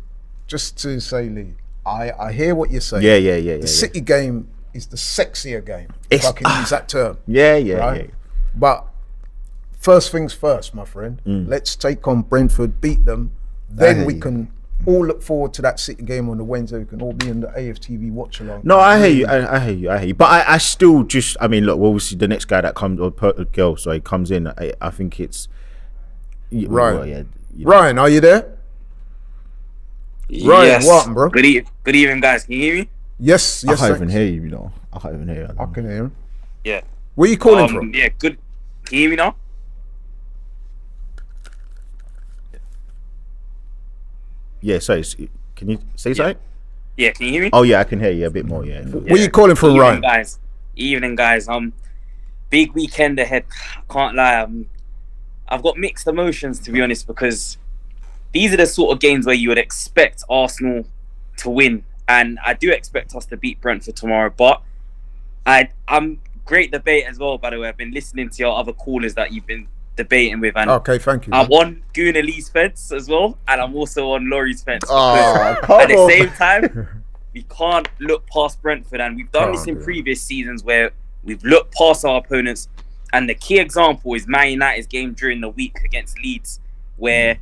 just to say, Lee, I hear what you're saying. Yeah. The City game is the sexier game, if I can use that term. Yeah. But first things first, my friend. Let's take on Brentford, beat them. Then we can all look forward to that City game on the Wednesday. We can all be in the AFTV watch along. No, I hear you. I hear you. But I still just, look, obviously the next guy that comes, comes in, I think it's... Ryan. Ryan, are you there? Ryan, yes. what, bro? Good evening, guys. Can you hear me? Yes. I can't even hear you, I can't even hear you. I can hear him. Yeah. Where are you calling from? Yeah, good. Can you hear me now? Yeah, sorry. Can you say something? Yeah, can you hear me? Oh, yeah, I can hear you a bit more, yeah. Where are you calling from, Ryan? Evening, guys. Big weekend ahead. Can't lie. I've got mixed emotions, to be honest, because these are the sort of games where you would expect Arsenal to win. And I do expect us to beat Brentford tomorrow. But I'm great debate as well, by the way. I've been listening to your other callers that you've been debating with. And okay, thank you. I'm on Guna Lee's fence as well. And I'm also on Laurie's fence. At the same time, we can't look past Brentford. And we've done this in previous seasons where we've looked past our opponents. And the key example is Man United's game during the week against Leeds, where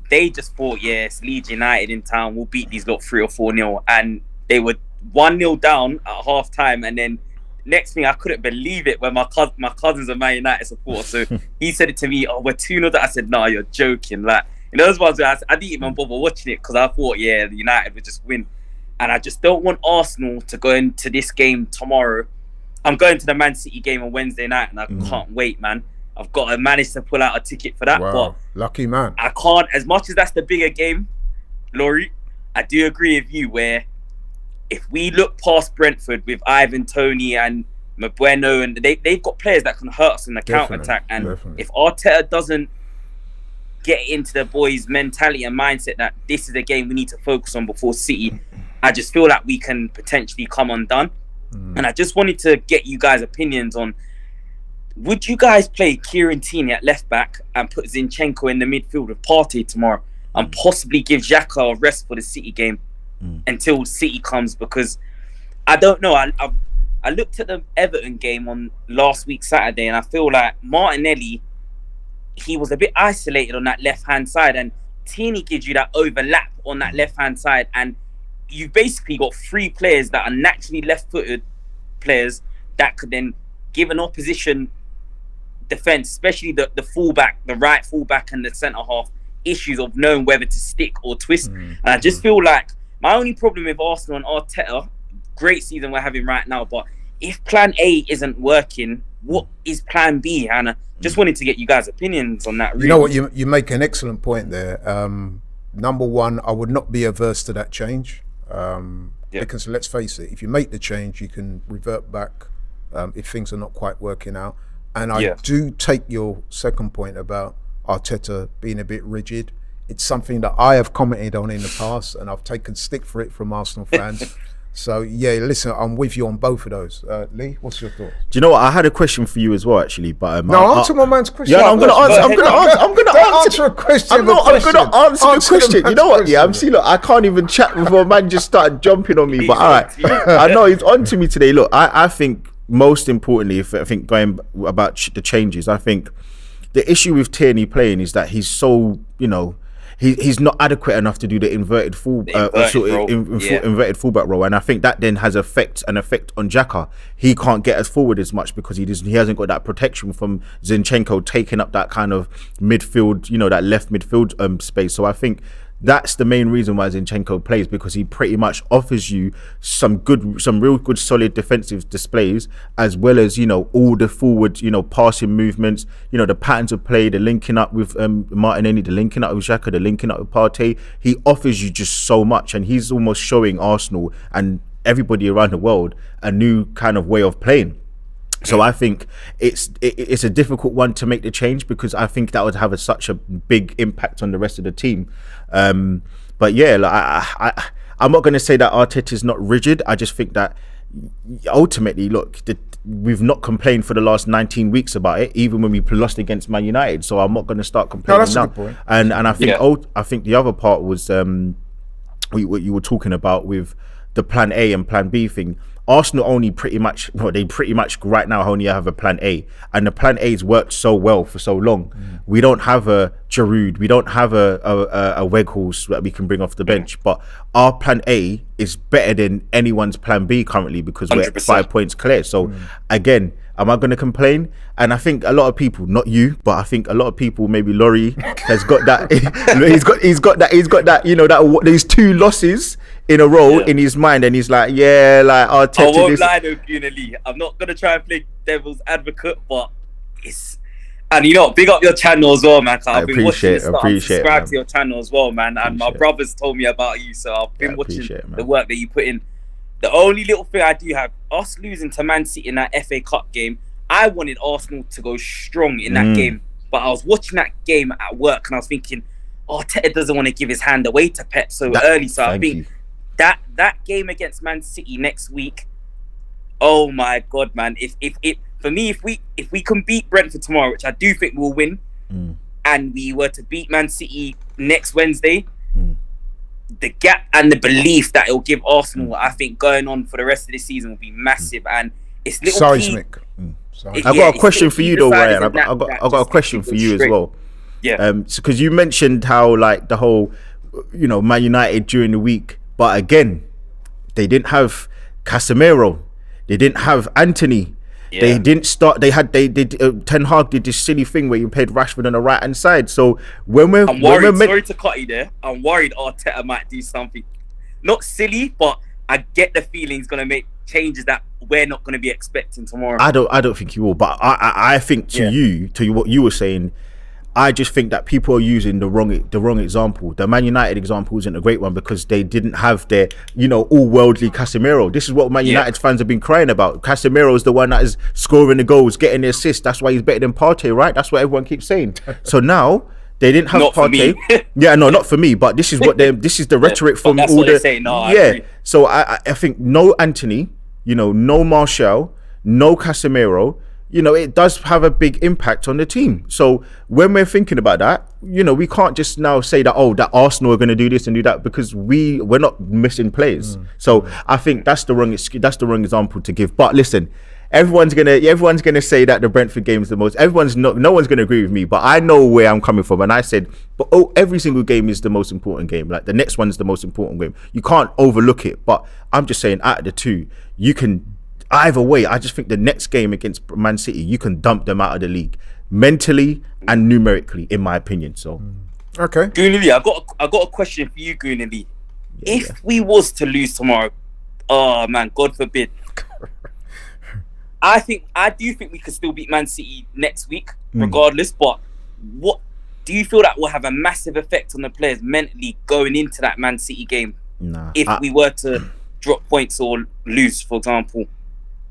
they just thought, it's Leeds United in town, we'll beat these lot 3 or 4-0. And they were 1-0 down at half time. And then next thing, I couldn't believe it when my cousin's a Man United supporter. So he said it to me, we're 2-0 down. I said, no, you're joking. Like, in those ones where I didn't even bother watching it because I thought, the United would just win. And I just don't want Arsenal to go into this game tomorrow. I'm going to the Man City game on Wednesday night, and I can't wait, man. I've got to manage to pull out a ticket for that. Wow, but lucky man. I can't, as much as that's the bigger game, Laurie, I do agree with you where if we look past Brentford with Ivan Toney and Mbueno, and they've got players that can hurt us in the counter-attack. And if Arteta doesn't get into the boys' mentality and mindset that this is a game we need to focus on before City, I just feel like we can potentially come undone. And I just wanted to get you guys' opinions on, would you guys play Kieran Tierney at left back and put Zinchenko in the midfield with Partey tomorrow and possibly give Xhaka a rest for the City game until City comes? Because I don't know. I looked at the Everton game on last week Saturday, and I feel like Martinelli, he was a bit isolated on that left-hand side. And Tierney gives you that overlap on that left-hand side, and you've basically got 3 players that are naturally left-footed players that could then give an opposition defense, especially the fullback, the right fullback and the centre half, issues of knowing whether to stick or twist. And I just feel like my only problem with Arsenal and Arteta, great season we're having right now, but if plan A isn't working, what is plan B? And I just wanted to get you guys' opinions on that. Really. You know what, you make an excellent point there. Number one, I would not be averse to that change. Because let's face it, if you make the change, you can revert back if things are not quite working out. And I do take your second point about Arteta being a bit rigid. It's something that I have commented on in the past, and I've taken stick for it from Arsenal fans. So yeah, listen, I'm with you on both of those. Lee, what's your thoughts? Do you know what? I had a question for you as well, actually. But answer my man's question. Yeah, I'm gonna answer a question. I'm gonna answer the question. You know what? Yeah, look, I can't even chat before a man just started jumping on me. But all right, I know he's on to me today. Look, I think most importantly, going about the changes, I think the issue with Tierney playing is that he's so, he's not adequate enough to do the inverted fullback role, and I think that then has an effect on Xhaka. He can't get us forward as much because he hasn't got that protection from Zinchenko taking up that kind of midfield, that left midfield space. So I think that's the main reason why Zinchenko plays, because he pretty much offers you some real good solid defensive displays, as well as all the forward passing movements, the patterns of play, the linking up with Martinelli, the linking up with Xhaka, the linking up with Partey. He offers you just so much, and he's almost showing Arsenal and everybody around the world a new kind of way of playing. So I think it's a difficult one to make the change, because I think that would have such a big impact on the rest of the team. But yeah, I'm not going to say that Arteta is not rigid. I just think that ultimately, look, we've not complained for the last 19 weeks about it, even when we lost against Man United. So I'm not going to start complaining now. And I think I think the other part was what you were talking about with the plan A and plan B thing. Arsenal only pretty much right now only have a plan A, and the plan A's worked so well for so long. We don't have a Giroud, we don't have a Weghorst that we can bring off the bench, but our plan A is better than anyone's plan B currently, because 100%. We're 5 points clear. So again, am I going to complain? And I think a lot of people, not you, but I think a lot of people, maybe Laurie has got that. he's got that. These 2 losses in a row in his mind, and he's like, Arteta. I won't lie though, Lee. I'm not gonna try and play devil's advocate, but it's, and big up your channel as well, man. I've been watching this stuff. I'm subscribed to your channel as well, man. And my brothers told me about you, so I've been watching the work that you put in. The only little thing I do have, us losing to Man City in that FA Cup game, I wanted Arsenal to go strong in that game, but I was watching that game at work and I was thinking, Arteta doesn't want to give his hand away to Pep so early. So I think that game against Man City next week, oh my God, man! If we can beat Brentford tomorrow, which I do think we'll win, and we were to beat Man City next Wednesday, the gap and the belief that it'll give Arsenal, I think, going on for the rest of the season will be massive. And it's little seismic. I've got a question for you though, Ryan. I've got a question for you as well. Yeah. Because you mentioned how the whole, Man United during the week, but again, they didn't have Casemiro, they didn't have Anthony. Yeah. They didn't start. Ten Hag did this silly thing where you played Rashford on the right hand side. So I'm worried. Sorry to cut you there. I'm worried Arteta might do something not silly, but I get the feeling he's gonna make changes that we're not gonna be expecting tomorrow. I don't think he will. But I think to what you were saying, I just think that people are using the wrong example. The Man United example isn't a great one, because they didn't have their, all worldly Casemiro. This is what Man United fans have been crying about. Casemiro is the one that is scoring the goals, getting the assists. That's why he's better than Partey, right? That's what everyone keeps saying. So now they didn't have Partey. Not for me. But this is what this is the rhetoric from all the. Saying. No, I agree. So I think no Anthony, no Martial, no Casemiro. It does have a big impact on the team. So when we're thinking about that, we can't just now say that, that Arsenal are going to do this and do that, because we're not missing players. So I think that's the wrong example to give. But listen, everyone's gonna say that the Brentford game is the most. No one's gonna agree with me, but I know where I'm coming from, and I said, but every single game is the most important game. Like the next one is the most important game. You can't overlook it. But I'm just saying, out of the two, you can either way. I just think the next game against Man City, you can dump them out of the league mentally and numerically, in my opinion. So, okay, Goonally, I got a question for you, Goonally. If we was to lose tomorrow, oh man, God forbid. I do think we could still beat Man City next week, regardless. But what do you feel that will have a massive effect on the players mentally going into that Man City game? If we were to drop points or lose, for example.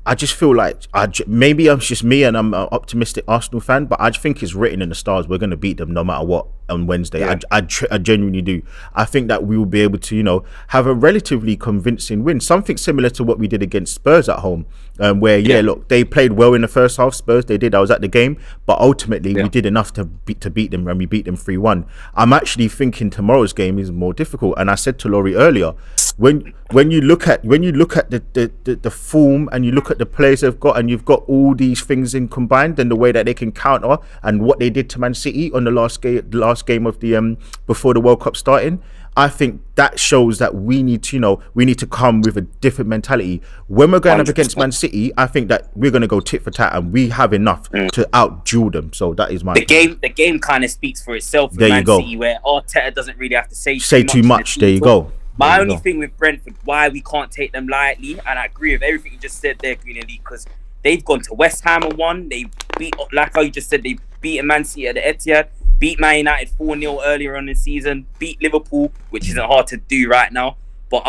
I just feel like maybe I'm just me and I'm an optimistic Arsenal fan, but I just think it's written in the stars. We're going to beat them no matter what on Wednesday. Yeah. I genuinely do. I think that we will be able to, have a relatively convincing win, something similar to what we did against Spurs at home, where look, they played well in the first half. Spurs, they did. I was at the game, but ultimately we did enough to beat them, and we beat them 3-1. I'm actually thinking tomorrow's game is more difficult, and I said to Laurie earlier, when you look at the form and you look at the players they've got, and you've got all these things in combined, and the way that they can counter, and what they did to Man City on the last game of the before the World Cup starting, I think that shows that we need to come with a different mentality when we're going 100%. Up against Man City. I think that we're going to go tit for tat, and we have enough to out-duel them. So that is my opinion. The game kind of speaks for itself. There Man you go. City, where Arteta doesn't really have to say too much. There you go. My only thing with Brentford, why we can't take them lightly, and I agree with everything you just said there, Greenlee, because they've gone to West Ham and won. They beat, like how you just said, they beat Man City at the Etihad, beat Man United 4-0 earlier on in the season, beat Liverpool, which isn't hard to do right now. But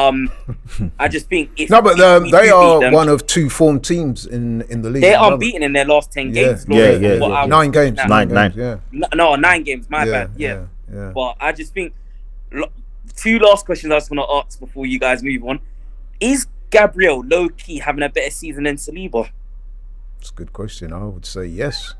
I just think if they are one of two form teams in the league. They're unbeaten in their last 10 games. 9 games. Nine. No, 9 games. My bad. Yeah. But I just think. Two last questions I just want to ask before you guys move on. Is Gabriel low-key having a better season than Saliba? That's a good question. I would say yes.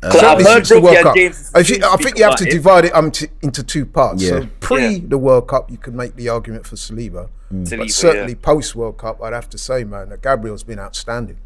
I've heard James. I think you have to divide it into two parts. So the World Cup, you could make the argument for Saliba. But certainly post-World Cup, I'd have to say, man, that Gabriel's been outstanding.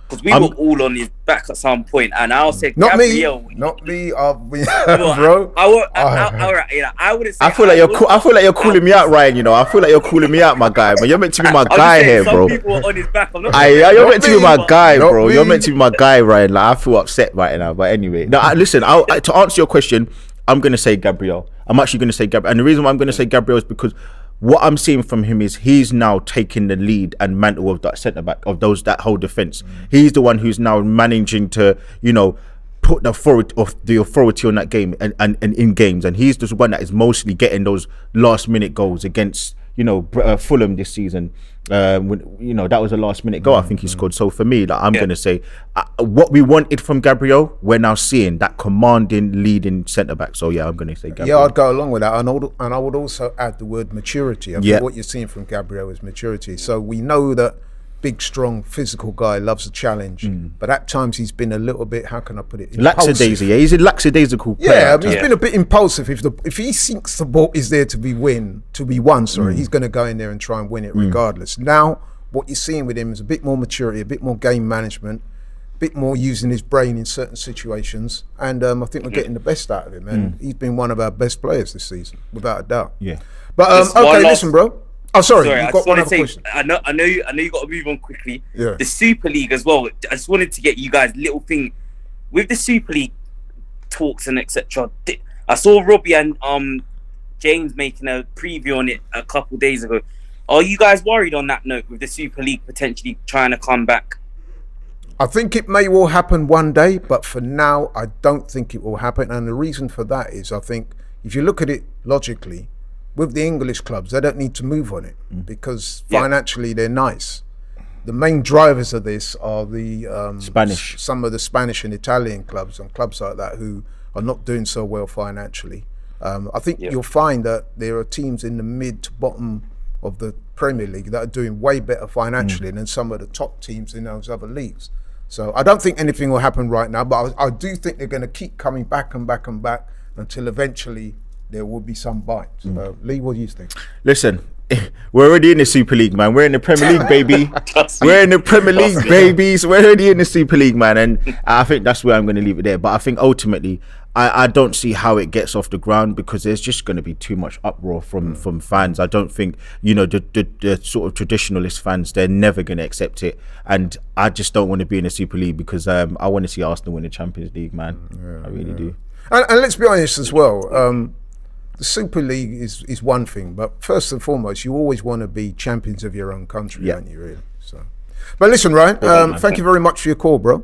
Because we were all on his back at some point, and I'll say not Gabriel. Not me, bro. I would say. I feel like you're calling me out, Ryan. I feel like you're calling me out, my guy. But you're meant to be my guy here, bro. Some people were on his back. You're meant to be my guy, bro. You're meant to be my guy, Ryan. Like I feel upset right now. But anyway, listen. To answer your question, I'm gonna say Gabriel. I'm actually gonna say Gabriel, and the reason why I'm gonna say Gabriel is because what I'm seeing from him is he's now taking the lead and mantle of that centre back of that whole defence. He's the one who's now managing to put the authority on that game and in games, and he's the one that is mostly getting those last minute goals against Fulham this season. That was a last minute goal I think he scored. So for me, I'm gonna say what we wanted from Gabriel, we're now seeing that commanding, leading centre back. So I'm gonna say Gabriel. Yeah, I'd go along with that, and I would also add the word maturity. I think what you're seeing from Gabriel is maturity. So we know that big, strong, physical guy loves a challenge, but at times he's been a little bit, how can I put it? Lackadaisy. He's a lackadaisical player. Yeah, I mean, he's been a bit impulsive. If he thinks the ball is there to be won, he's going to go in there and try and win it regardless. Now, what you're seeing with him is a bit more maturity, a bit more game management, a bit more using his brain in certain situations, and I think we're getting the best out of him. And he's been one of our best players this season, without a doubt. Yeah. But listen, bro. Oh, sorry. I just want to say, question. I know you got to move on quickly. Yeah. The Super League as well. I just wanted to get you guys a little thing with the Super League talks and etc. I saw Robbie and James making a preview on it a couple days ago. Are you guys worried on that note with the Super League potentially trying to come back? I think it may well happen one day, but for now, I don't think it will happen. And the reason for that is, I think if you look at it logically, with the English clubs, they don't need to move on it because financially they're nice. The main drivers of this are the Spanish, some of the Spanish and Italian clubs and clubs like that who are not doing so well financially. I think you'll find that there are teams in the mid to bottom of the Premier League that are doing way better financially than some of the top teams in those other leagues. So I don't think anything will happen right now, but I do think they're going to keep coming back and back and back until eventually there will be some bites. Lee, what do you think? Listen, we're already in the Super League, man. We're in the Premier League, baby. Trust me. We're in the Premier League, Trust me. baby. So we're already in the Super League, man. And I think that's where I'm going to leave it there. But I think ultimately, I don't see how it gets off the ground because there's just going to be too much uproar from fans. I don't think, the sort of traditionalist fans, they're never going to accept it. And I just don't want to be in the Super League because I want to see Arsenal win the Champions League, man. I really do. And let's be honest as well. The Super League is one thing, but first and foremost, you always want to be champions of your own country, don't you, really? So, but listen, Ryan, thank you very much for your call, bro.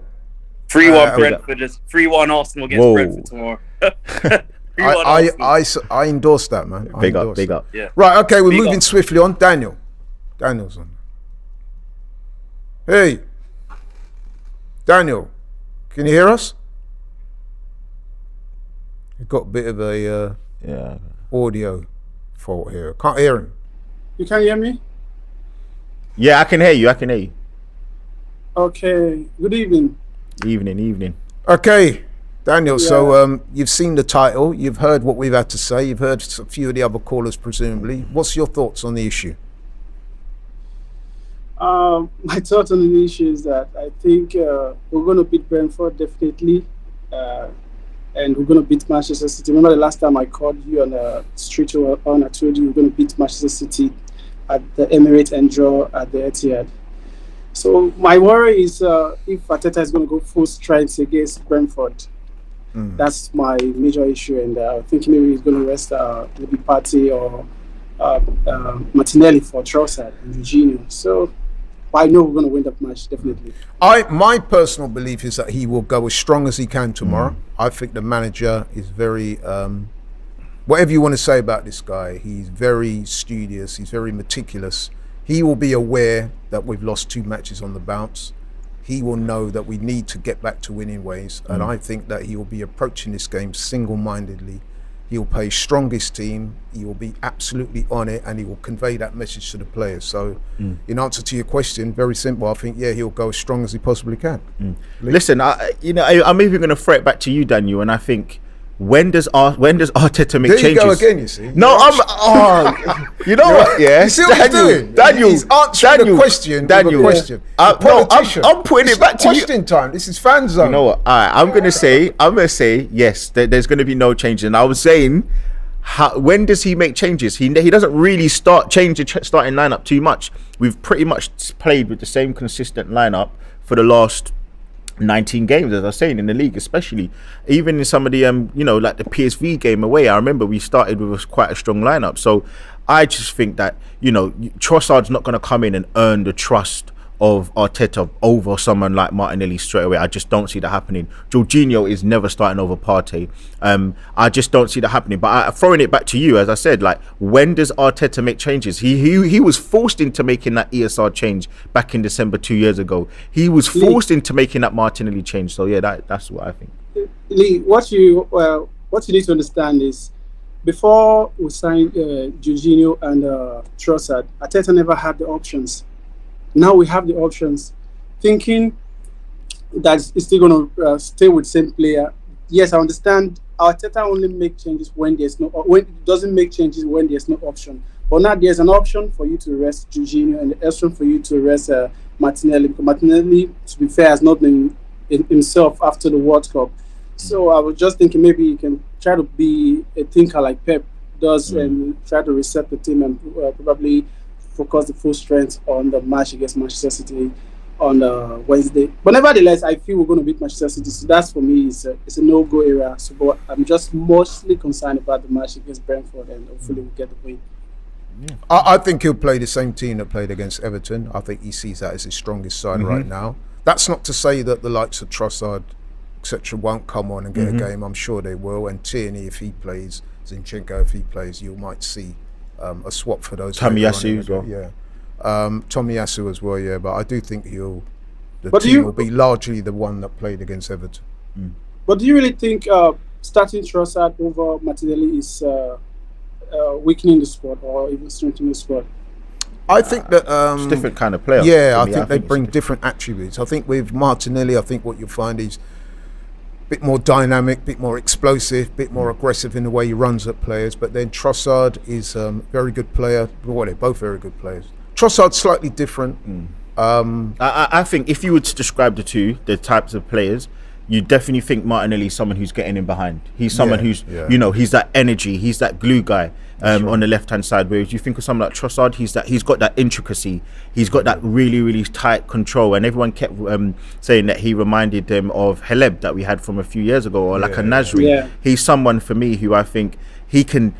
3-1 Brentford, 3-1 Arsenal against Brentford tomorrow. 3-1 Arsenal. I endorse that, man. Big up. Yeah. Right, okay, we're Big moving up. swiftly on. Daniel's on. Hey, Daniel, can you hear us? We've got a bit of a audio fault here. Can't hear him. You can hear me? Yeah, I can hear you. Okay. Good evening. Evening. Okay, Daniel, so you've seen the title, you've heard what we've had to say, you've heard a few of the other callers presumably. What's your thoughts on the issue? My thoughts on the issue is that I think we're going to beat Brentford definitely, and we're going to beat Manchester City. Remember the last time I called you on the street on, I told you we're going to beat Manchester City at the Emirates and draw at the Etihad. So my worry is if Arteta is going to go full strength against Brentford. That's my major issue, and I think maybe he's going to rest maybe Partey or Martinelli for Trossard and Jorginho. So I know we're going to win that match definitely. My personal belief is that he will go as strong as he can tomorrow. I think the manager is very whatever you want to say about this guy, he's very studious, he's very meticulous. He will be aware that we've lost 2 matches on the bounce. He will know that we need to get back to winning ways. And I think that he will be approaching this game single-mindedly. He'll play his strongest team. He will be absolutely on it, and he will convey that message to the players. So in answer to your question, very simple. I think, he'll go as strong as he possibly can. Listen, I'm even going to throw it back to you, Daniel, and I think, when does Arteta make changes? There you go again, you see. No, you know what? Yeah, you see what he's doing? Daniel, he's answering the question with a question. Politician. I'm putting it back to you. Question time. This is FANZONE. You know what? All right, I'm gonna say yes. There's gonna be no changes. And I was saying, when does he make changes? He doesn't really change the starting lineup too much. We've pretty much played with the same consistent lineup for the last 19 games, as I was saying, in the league, especially even in some of the like the PSV game away. I remember we started with quite a strong lineup. So I just think that Trossard's not going to come in and earn the trust of Arteta over someone like Martinelli straight away. I just don't see that happening. Jorginho is never starting over Partey. I just don't see that happening. But throwing it back to you, as I said, like, when does Arteta make changes? He was forced into making that ESR change back in December 2 years ago. He was forced into making that Martinelli change. So yeah, that's what I think. Lee, what you need to understand is, before we signed Jorginho and Trossard, Arteta never had the options. Now we have the options, thinking that it's still going to stay with the same player. Yes, I understand. Arteta only make changes when it doesn't make changes when there's no option. But now there's an option for you to rest Jorginho and an option for you to rest Martinelli. Because Martinelli, to be fair, has not been himself after the World Cup. So I was just thinking maybe you can try to be a thinker like Pep does and try to reset the team and probably focus the full strength on the match against Manchester City on Wednesday. But nevertheless, I feel we're going to beat Manchester City. So that's, for me, it's a no-go area. So, but I'm just mostly concerned about the match against Brentford, and hopefully we'll get the win. I think he'll play the same team that played against Everton. I think he sees that as his strongest side right now. That's not to say that the likes of Trossard, etc., won't come on and get a game. I'm sure they will. And Tierney, if he plays, Zinchenko, if he plays, you might see a swap for those. Tomiyasu as well. Yeah. Tomiyasu as well, yeah. But I do think the team will be largely the one that played against Everton. But do you really think starting Trossard over Martinelli is weakening the squad or even strengthening the squad? I think that it's a different kind of player. Yeah, I think they bring different attributes. I think with Martinelli, I think what you'll find is bit more dynamic, bit more explosive, bit more aggressive in the way he runs at players. But then Trossard is a very good player. Well, they're both very good players. Trossard's slightly different. I think if you were to describe the types of players, you definitely think Martinelli is someone who's getting in behind. He's someone who's, you know, he's that energy, he's that glue guy on the left-hand side. Whereas you think of someone like Trossard, he's got that intricacy, he's got that really, really tight control. And everyone kept saying that he reminded them of Haleb that we had from a few years ago, or like a Nasri. Yeah. He's someone for me who I think he can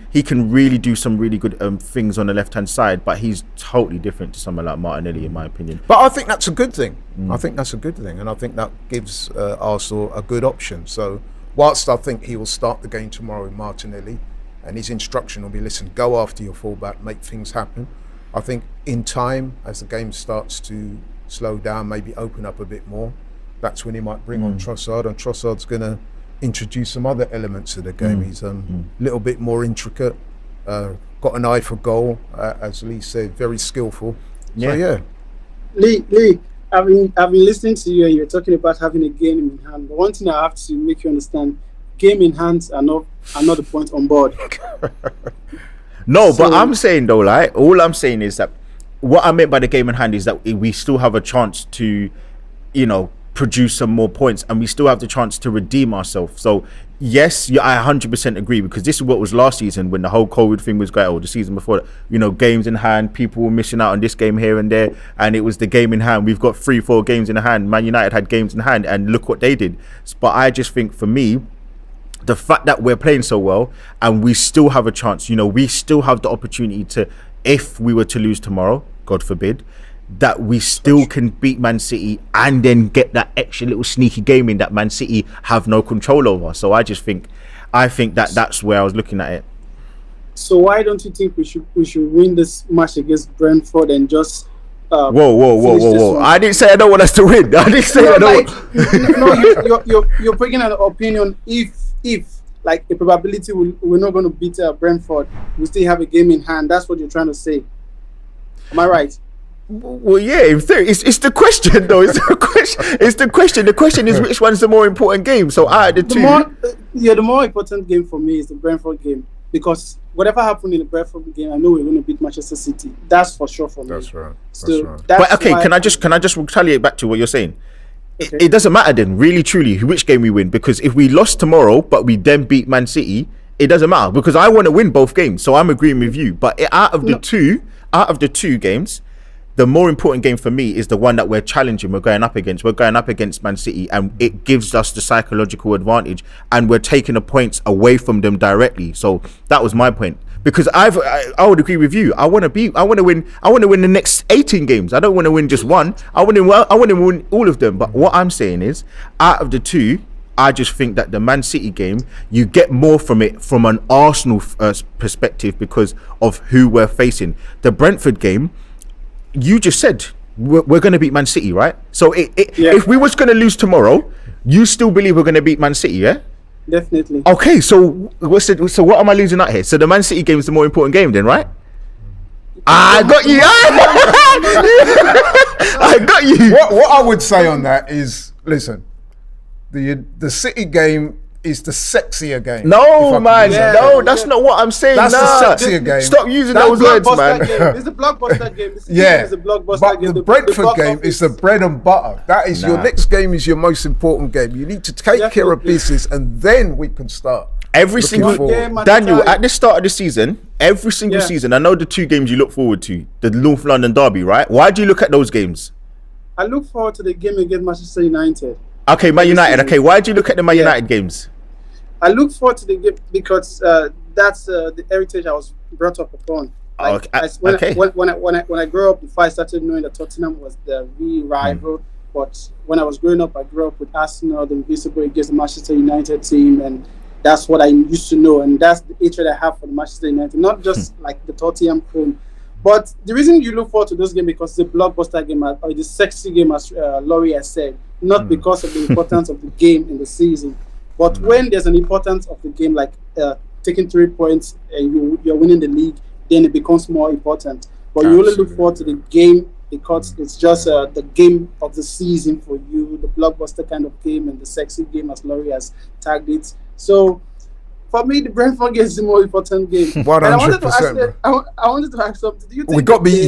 really do some really good things on the left-hand side, but he's totally different to someone like Martinelli, in my opinion. But I think that's a good thing. I think that's a good thing, and I think that gives Arsenal a good option. So whilst I think he will start the game tomorrow with Martinelli, and his instruction will be, listen, go after your fullback, make things happen. I think in time, as the game starts to slow down, maybe open up a bit more, that's when he might bring on Trossard, and Trossard's going to introduce some other elements of the game. He's a little bit more intricate, got an eye for goal, as Lee said, very skillful. So yeah. Lee, I've been listening to you, and you're talking about having a game in hand. But one thing I have to make you understand: game in hands are not the point on board. No, but I'm saying though, like, all I'm saying is that what I meant by the game in hand is that we still have a chance to, you know, produce some more points, and we still have the chance to redeem ourselves. So yes, I 100% agree, because this is what was last season when the whole COVID thing was going, or the season before, you know, games in hand, people were missing out on this game here and there, and it was the game in hand. We've got 3-4 games in hand. Man United had games in hand, and look what they did. But I just think, for me, the fact that we're playing so well and we still have a chance, you know, we still have the opportunity to, if we were to lose tomorrow, God forbid, that we still can beat Man City and then get that extra little sneaky game in that Man City have no control over. So I think that's where I was looking at it. So why don't you think we should win this match against Brentford and just whoa. I didn't say I don't want us to win. I didn't say I don't. No, you're bringing an opinion. If like a probability we're not going to beat Brentford, we still have a game in hand. That's what you're trying to say. Am I right? Well, yeah, in theory, it's the question though. It's the question. The question is, which one's the more important game? So out of the two, the more important game for me is the Brentford game, because whatever happened in the Brentford game, I know we're going to beat Manchester City. That's for sure for me. That's right. But okay, can I just retaliate back to what you're saying? Okay. It doesn't matter then, really, truly, which game we win, because if we lost tomorrow but we then beat Man City, it doesn't matter, because I want to win both games. So I'm agreeing with you. But out of the two games, the more important game for me is the one that we're challenging. We're going up against Man City, and it gives us the psychological advantage, and we're taking the points away from them directly. So that was my point, because I would agree with you. I want to win the next 18 games. I don't want to win just one. I want to win all of them. But what I'm saying is, out of the two, I just think that the Man City game, you get more from it from an Arsenal perspective because of who we're facing. The Brentford game, you just said we're going to beat Man City, right? So if we was going to lose tomorrow, you still believe we're going to beat Man City, yeah? Definitely. Okay, so what am I losing out here? So the Man City game is the more important game then, right? I got you. I got you. What I would say on that is, listen, the City game is the sexier game. No, man. No, that's not what I'm saying. That's the sexier game. Stop using those words, man. It's the blockbuster game. It's the blockbuster but game. The Brentford game is the bread and butter. That is your next game is your most important game. You need to take care of business, and then we can start. Every single Daniel, at the start of the season, every single season, I know the two games you look forward to, the North London derby, right? Why do you look at those games? I look forward to the game against Manchester United. Okay, Man United. Okay, why do you look at the Man United games? I look forward to the game because that's the heritage I was brought up upon. Like, when I grew up, before I started knowing that Tottenham was the real rival, but when I was growing up, I grew up with Arsenal, the Invincible against the Manchester United team, and that's what I used to know, and that's the hatred I have for the Manchester United, not just like the Tottenham crew. But the reason you look forward to those games because it's a blockbuster game or the sexy game, as Laurie has said, not because of the importance of the game in the season. But when there's an importance of the game, like taking 3 points and you're winning the league, then it becomes more important. But you only look forward to the game because it's just the game of the season for you, the blockbuster kind of game and the sexy game, as Laurie has tagged it. So for me, the Brentford game is the most important game. 100%. I wanted to ask something. Do you think You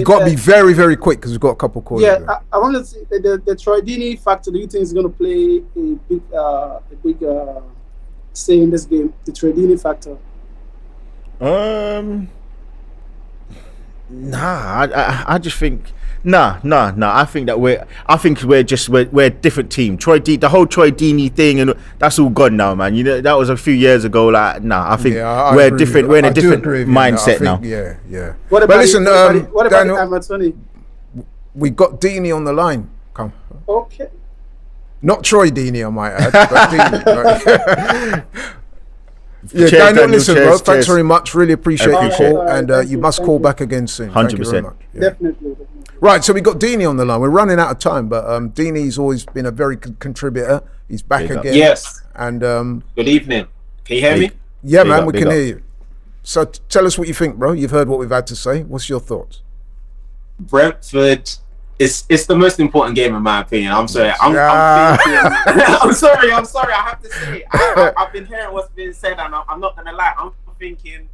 got to be very, very quick because we've got a couple calls. Yeah, I wanted to say the Troy Deeney factor. Do you think is going to play a big say in this game? The Troy Deeney factor. Nah, I just think nah. I think that we're a different team. The whole Troy Deeney thing, and that's all gone now, man. You know, that was a few years ago. Like, nah, I think we're different. We're in a different mindset now. Yeah. What about Daniel, Anthony? We got Deeney on the line. Come. Okay. Not Troy Deeney, I might add. But Deeney, yeah, Daniel, listen, bro. Thanks very much. Really appreciate your call, and you must call back again soon. 100%. Definitely. Right, so we got Deeney on the line. We're running out of time, but Deeney's always been a very good contributor. He's back again. Yes. And good evening. Can you hear me? Yeah, man, we can hear you. So tell us what you think, bro. You've heard what we've had to say. What's your thoughts? Brentford. It's the most important game in my opinion. I'm sorry. I'm thinking, I'm sorry. I have to say, I've been hearing what's been said, and I'm not gonna lie. I'm thinking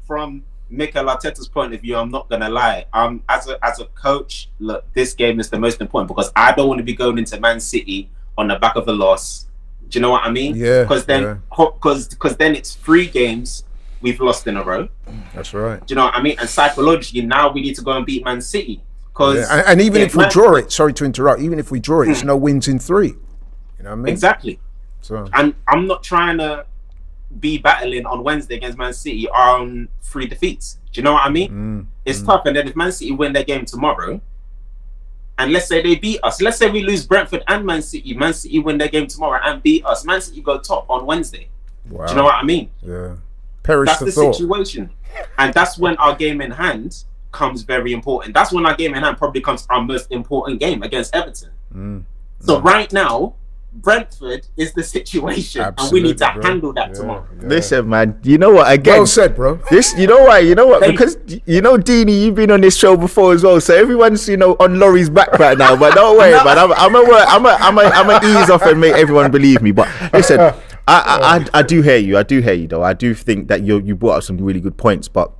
from Mikel Arteta's point of view. I'm not gonna lie. As a coach, look, this game is the most important because I don't want to be going into Man City on the back of a loss. Do you know what I mean? Yeah. Because then it's 3 games we've lost in a row. That's right. Do you know what I mean? And psychologically, now we need to go and beat Man City. And even if we draw it, sorry to interrupt, even if we draw it, it's no wins in 3. You know what I mean? Exactly. So, and I'm not trying to be battling on Wednesday against Man City on 3 defeats. Do you know what I mean? It's tough. And then if Man City win their game tomorrow, and let's say they beat us, let's say we lose Brentford and Man City win their game tomorrow and beat us, Man City go top on Wednesday. Wow. Do you know what I mean? Yeah. That's the situation. And that's when our game in hand comes very important. That's when our game in hand probably becomes our most important game against Everton. So right now, Brentford is the situation. Absolutely, and we need to handle that tomorrow. Listen, man, you know what? Again, well said, bro. You know what? Because Deeney, you've been on this show before as well, so everyone's on Laurie's back right now. But don't worry, man. I'm a ease off and make everyone believe me. But listen, I do hear you. I do hear you, though. I do think that you brought up some really good points, but.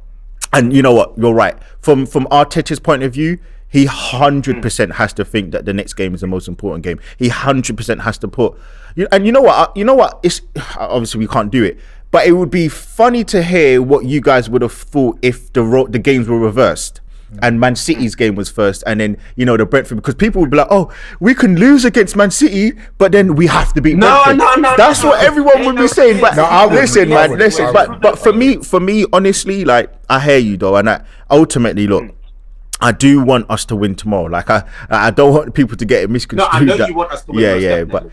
And you know what? You're right. From Arteta's point of view, he 100% has to think that the next game is the most important game. He 100% has to put. And you know what? It's obviously we can't do it, but it would be funny to hear what you guys would have thought if the games were reversed. And Man City's game was first, and then the Brentford, because people would be like, "Oh, we can lose against Man City, but then we have to beat Brentford." No. That's what everyone would be saying. But listen, man. But for me, honestly, like I hear you though, and ultimately, look, I do want us to win tomorrow. Like I don't want people to get it misconstrued. No, I know you want us to win. Yeah, but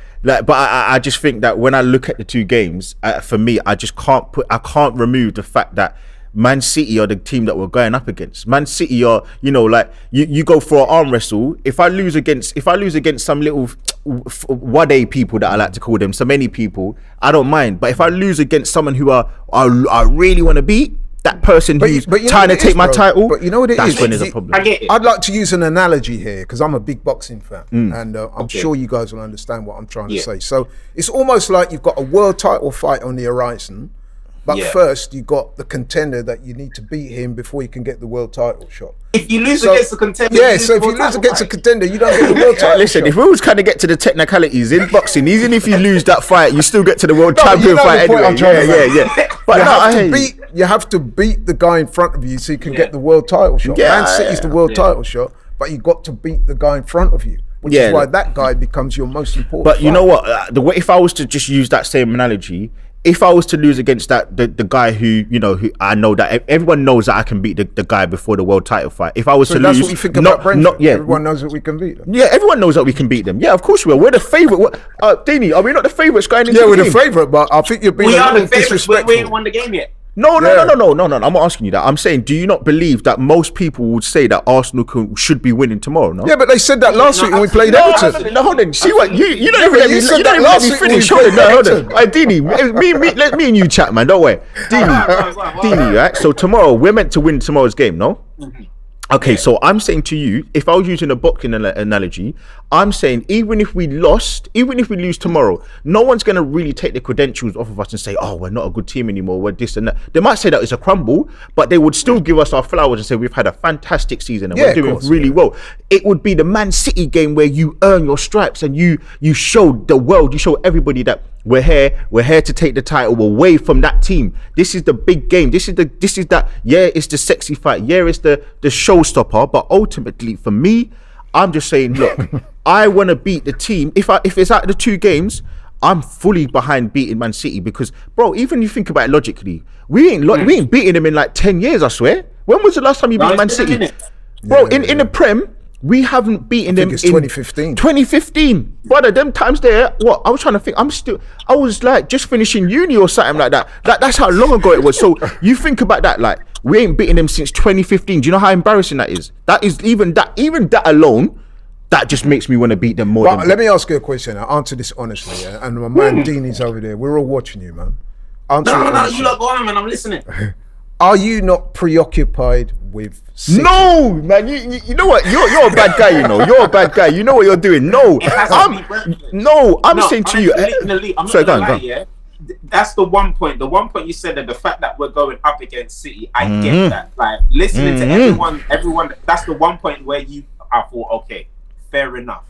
I just think that when I look at the 2 games, for me, I can't remove the fact that Man City are the team that we're going up against. Man City are, you go for an arm wrestle. If I lose against some little Wade people that I like to call them, so many people, I don't mind. But if I lose against someone who I really want to beat, that person who's trying to take my title, but you know what it that's is? when there's a problem. I'd like to use an analogy here because I'm a big boxing fan, and I'm sure you guys will understand what I'm trying to say. So it's almost like you've got a world title fight on the horizon. But first, you got the contender that you need to beat him before you can get the world title shot. If you lose against the contender, so if you lose against a contender, you don't get the world title. Listen, if we was kind of get to the technicalities in boxing, even if you lose that fight, you still get to the world champion fight anyway. Yeah. But you have to beat the guy in front of you so you can get the world title shot. Man City's the world title shot, but you got to beat the guy in front of you. Which is why that guy becomes your most important. But you know what? If I was to just use that same analogy. If I was to lose against the guy who I know that everyone knows that I can beat the guy before the world title fight. If I was to lose, that's what you think about Brentford. Everyone knows that we can beat them. Yeah, everyone knows that we can beat them. Yeah, of course we will. We're the favourite. Deeney, are we not the favourites going into the game? Yeah, we're the favourite, but I think you're being a little disrespectful. We ain't won the game yet. No. I'm not asking you that. I'm saying, do you not believe that most people would say that Arsenal should be winning tomorrow? No. Yeah, but they said that last week when we played Everton. No, hold on. See what you don't even let me finish. Hold on. Deeney, let me and you chat, man. Don't worry, Deeney, right? So tomorrow we're meant to win tomorrow's game, no? Okay, so I'm saying to you, if I was using a boxing analogy, I'm saying even if we lose tomorrow, no one's going to really take the credentials off of us and say, oh, we're not a good team anymore, we're this and that. They might say that it's a crumble, but they would still give us our flowers and say we've had a fantastic season and we're doing really well. It would be the Man City game where you earn your stripes and you show the world, you show everybody that we're here to take the title away from that team. This is the big game. This is that, yeah, it's the sexy fight. Yeah, it's the showstopper. But ultimately, for me, I'm just saying, look, I want to beat the team. If it's out of the 2 games, I'm fully behind beating Man City because, bro, even you think about it logically, we ain't beating them in like 10 years, I swear. When was the last time you beat Man City? Bro, in the Prem, we haven't beaten them it's in 2015. 2015. Brother, them times there, what? I was trying to think. I was like just finishing uni or something like that. That's how long ago it was. So you think about that, like, we ain't beaten them since 2015. Do you know how embarrassing that is? That is even that alone, that just makes me want to beat them more. But let me ask you a question. I'll answer this honestly, yeah? And my man Deanie's over there. We're all watching you, man. No, you lot go on, man. I'm listening. Are you not preoccupied with City? No, man. You know what? You're a bad guy. You know, you're a bad guy. You know what you're doing. No, I'm saying to you. I'm not gonna lie, yeah. That's the one point. The one point you said that the fact that we're going up against City, I get that. Like listening to everyone. That's the one point where I thought, okay, fair enough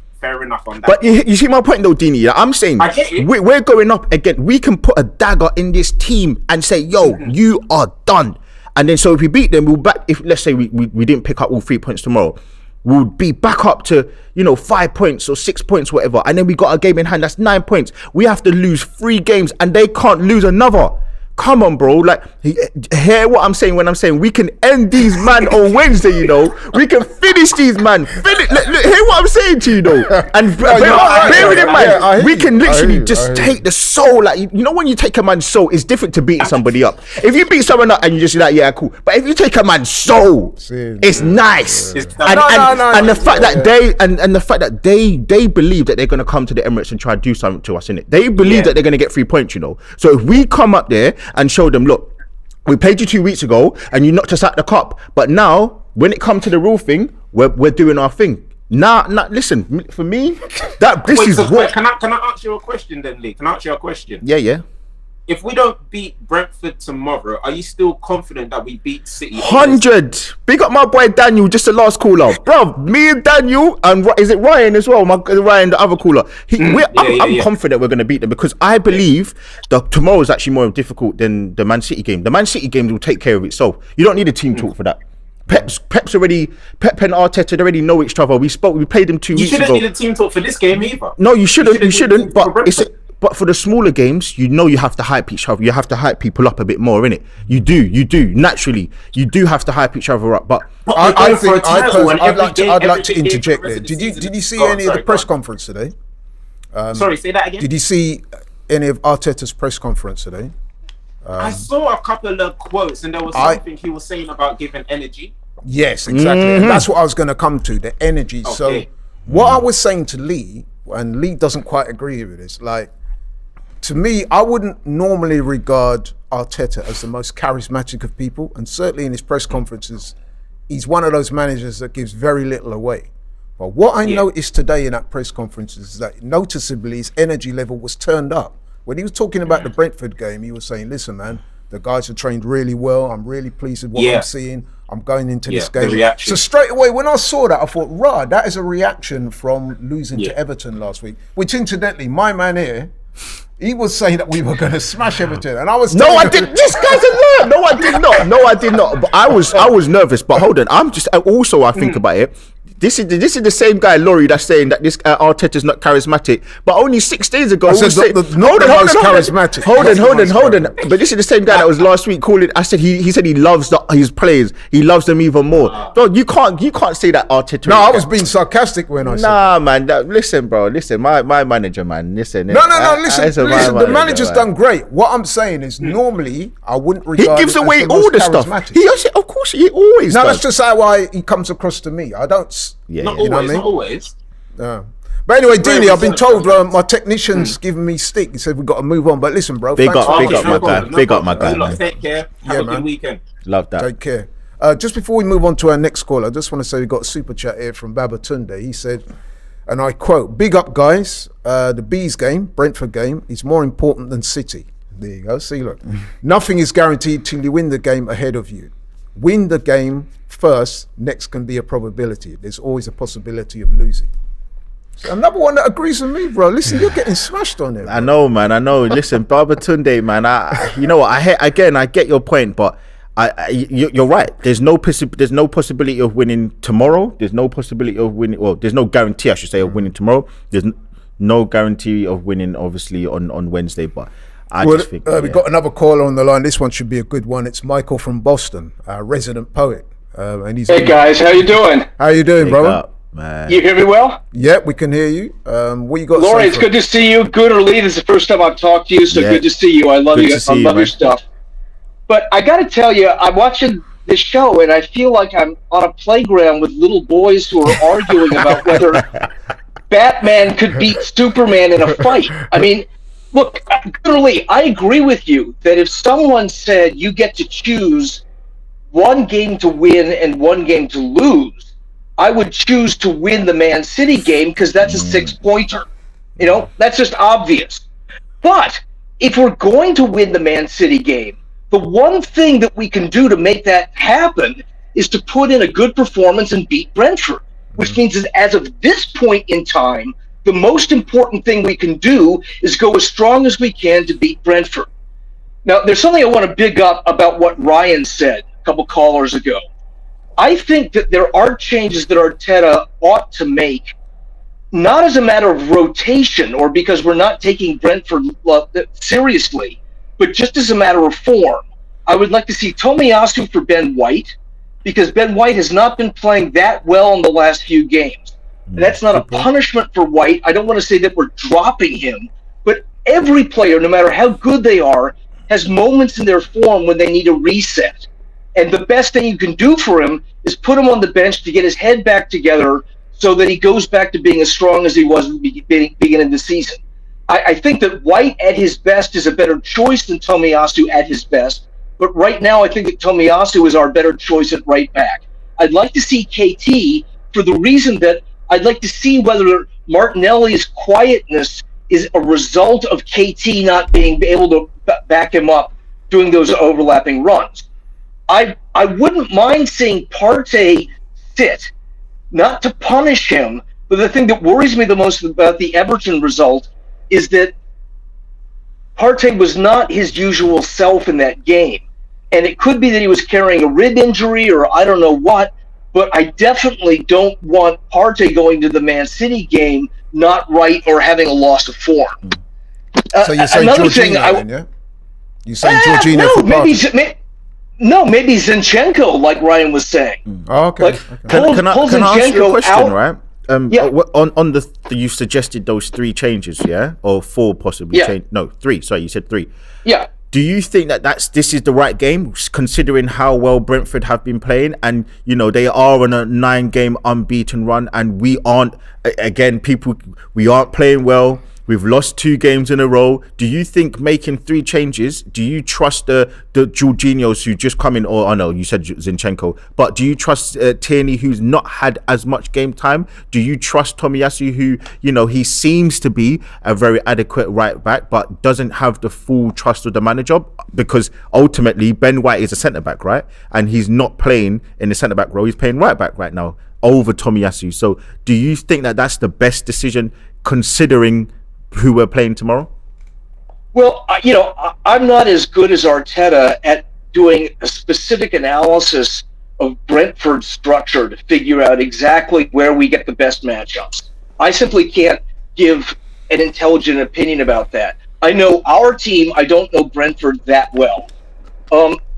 on that. But you see my point though, Dini. I'm saying we're going up again. We can put a dagger in this team and say, yo, you are done. And then so if we beat them, we'll back. If let's say we didn't pick up all 3 points tomorrow, we'll be back up to 5 points or 6 points, whatever. And then we got a game in hand. That's 9 points. We have to lose 3 games, and they can't lose another. Come on, bro. Like, hear what I'm saying when I'm saying we can end these man on Wednesday, We can finish these man. Hear what I'm saying to you, though. And bear with it, man. We can literally just take the soul. Like, when you take a man's soul, it's different to beating somebody up. If you beat someone up and you just like, yeah, cool. But if you take a man's soul, it's nice. And the fact that they believe that they're going to come to the Emirates and try to do something to us, innit? They believe that they're going to get 3 points, So if we come up there and show them, look, we paid you 2 weeks ago and you knocked us out the cup, but now when it comes to the real thing, we're doing our thing. Nah, listen, for me, Can I ask you a question then, Lee? Can I ask you a question? Yeah. If we don't beat Brentford tomorrow, are you still confident that we beat City? 100. Big up my boy Daniel, just the last caller. Bro, me and Daniel, and is it Ryan as well? Ryan, the other caller. I'm confident we're going to beat them because I believe tomorrow is actually more difficult than the Man City game. The Man City game will take care of itself. You don't need a team talk for that. Pep and Arteta already know each other. We played them 2 weeks ago. You shouldn't need a team talk for this game either. No, you shouldn't. But for the smaller games, you have to hype each other. You have to hype people up a bit more, innit? You do. Naturally, you do have to hype each other up. But I'd like to interject there. Did you see any of the press conference today? Sorry, say that again. Did you see any of Arteta's press conference today? I saw a couple of quotes, and there was something he was saying about giving energy. Yes, exactly. And that's what I was going to come to, the energy. Okay. So what I was saying to Lee, and Lee doesn't quite agree with this, like, to me, I wouldn't normally regard Arteta as the most charismatic of people, and certainly in his press conferences, he's one of those managers that gives very little away. But what I noticed today in that press conference is that noticeably his energy level was turned up. When he was talking about the Brentford game, he was saying, listen, man, the guys are trained really well. I'm really pleased with what I'm seeing. I'm going into this game. So straight away, when I saw that, I thought, that is a reaction from losing to Everton last week, which incidentally, my man here, he was saying that we were going to smash Everton, and I was this guy's a nerd. No, I did not. But I was nervous. But hold on, I think about it. This is the same guy, Laurie, that's saying that this Arteta's not charismatic. But only 6 days ago, hold on. But this is the same guy that was last week calling. I said he said he loves his players. He loves them even more. Bro, you can't say that Arteta. No, I was being sarcastic when I said. Nah, man. Listen, bro. Listen, my manager, man. Listen. Listen. The manager's done great. What I'm saying is, normally I wouldn't regard. He gives away all the stuff. Of course, he always. No, that's just how he comes across to me. I don't. Not always. Yeah. But anyway, Deanie, I've been told my technician's giving me stick. He said we've got to move on. But listen, bro. Big up my guy. Take care. Have a good weekend. Love that. Take care. Just before we move on to our next call, I just want to say we got a super chat here from Babatunde. He said, and I quote, "Big up, guys. The Bees game, Brentford game, is more important than City." There you go. See, look. Nothing is guaranteed till you win the game ahead of you. Win the game first, next can be a probability. There's always a possibility of losing. So another one that agrees with me, bro. Listen, you're getting smashed on it. I know, man. I know. Listen, Babatunde, man. You know what? I get your point, but you're right. There's no possibility of winning tomorrow. There's no possibility of winning. Well, there's no guarantee, I should say, of winning tomorrow. There's no guarantee of winning, obviously, on Wednesday. But I just think we've got another caller on the line. This one should be a good one. It's Michael from Boston, our resident poet, and he's. Hey guys, how you doing? How you doing, brother? Up, man. You hear me well? Yeah, we can hear you. What you got? Laurie, it's good to see you. Good or lead. This is the first time I've talked to you, so good to see you. I love you. I love your stuff. But I got to tell you, I'm watching this show, and I feel like I'm on a playground with little boys who are arguing about whether Batman could beat Superman in a fight. I mean, look, literally, I agree with you that if someone said you get to choose one game to win and one game to lose, I would choose to win the Man City game because that's a 6-pointer. You know, that's just obvious. But if we're going to win the Man City game, the one thing that we can do to make that happen is to put in a good performance and beat Brentford, which means that as of this point in time, the most important thing we can do is go as strong as we can to beat Brentford. Now, there's something I want to big up about what Ryan said a couple callers ago. I think that there are changes that Arteta ought to make, not as a matter of rotation or because we're not taking Brentford seriously, but just as a matter of form. I would like to see Tomiyasu for Ben White, because Ben White has not been playing that well in the last few games. And that's not a punishment for White. I don't want to say that we're dropping him, but every player, no matter how good they are, has moments in their form when they need a reset. And the best thing you can do for him is put him on the bench to get his head back together so that he goes back to being as strong as he was at the beginning of the season. I think that White at his best is a better choice than Tomiyasu at his best, but right now I think that Tomiyasu is our better choice at right back. I'd like to see KT for the reason that I'd like to see whether Martinelli's quietness is a result of KT not being able to back him up doing those overlapping runs. I wouldn't mind seeing Partey sit, not to punish him, but the thing that worries me the most about the Everton result is that Partey was not his usual self in that game. And it could be that he was carrying a rib injury or I don't know what, but I definitely don't want Partey going to the Man City game not right or having a loss of form. So you're saying Jorginho then, yeah? You're saying Jorginho for Partey? Maybe Zinchenko, like Ryan was saying. Oh, okay. Like, Can I ask you a question, out, right? Yeah. On the you suggested those 3 changes, yeah, or 4 possibly. Yeah. No, 3. Sorry, you said 3. Yeah. Do you think that this is the right game, considering how well Brentford have been playing, and you know they are on a 9-game unbeaten run, and we aren't? Again, we aren't playing well. We've lost 2 games in a row. Do you think making 3 changes, do you trust the Jorginhos who just come in, or I know you said Zinchenko, but do you trust Tierney who's not had as much game time? Do you trust Tomiyasu who, you know, he seems to be a very adequate right back, but doesn't have the full trust of the manager? Because ultimately Ben White is a centre back, right? And he's not playing in the centre back role. He's playing right back right now over Tomiyasu. So do you think that that's the best decision considering who we're playing tomorrow? Well, you know, I'm not as good as Arteta at doing a specific analysis of Brentford's structure to figure out exactly where we get the best matchups. I simply can't give an intelligent opinion about that. I know our team, I don't know Brentford that well.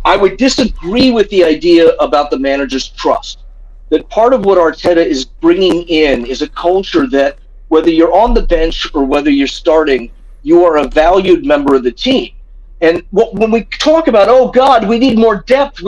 I would disagree with the idea about the manager's trust. That part of what Arteta is bringing in is a culture that whether you're on the bench or whether you're starting, you are a valued member of the team. And when we talk about, oh God, we need more depth,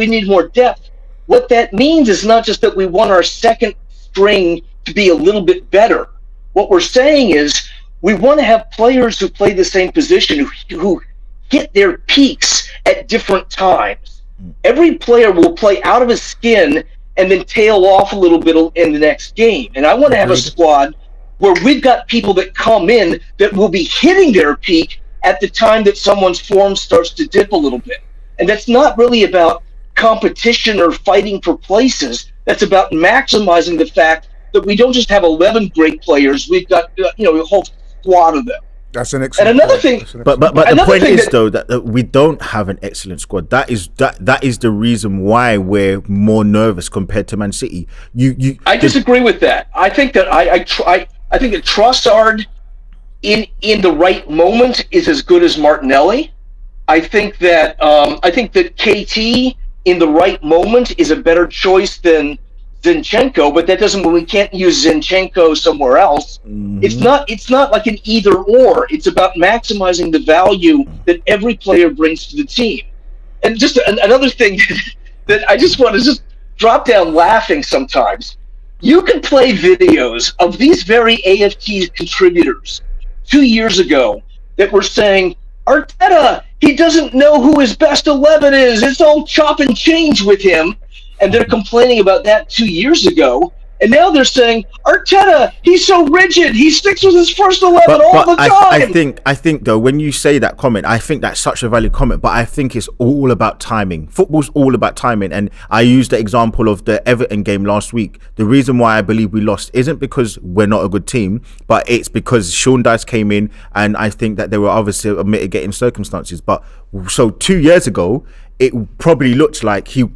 what that means is not just that we want our second string to be a little bit better. What we're saying is we want to have players who play the same position, who hit their peaks at different times. every player will play out of his skin and then tail off a little bit in the next game. And I want to have a squad where we've got people that come in that will be hitting their peak at the time that someone's form starts to dip a little bit. And that's not really about competition or fighting for places. That's about maximizing the fact that we don't just have 11 great players. We've got a whole squad of them. That's an excellent. And another thing, but the point is though that we don't have an excellent squad. That is the reason why we're more nervous compared to Man City. I disagree with that. I think that I think that Trossard in the right moment is as good as Martinelli. I think that KT in the right moment is a better choice than Zinchenko, but that doesn't mean we can't use Zinchenko somewhere else. Mm-hmm. It's not like an either or. It's about maximizing the value that every player brings to the team. And just another thing that I just want to just drop down laughing sometimes. You can play videos of these very AFT contributors 2 years ago that were saying, Arteta, he doesn't know who his best 11 is. It's all chop and change with him. And they're complaining about that 2 years ago. And now they're saying, Arteta, he's so rigid. He sticks with his first 11 all the time. I think though, when you say that comment, I think that's such a valid comment, but I think it's all about timing. Football's all about timing. And I used the example of the Everton game last week. The reason why I believe we lost isn't because we're not a good team, but it's because Sean Dice came in, and I think that there were obviously mitigating circumstances. But so 2 years ago, it probably looked like he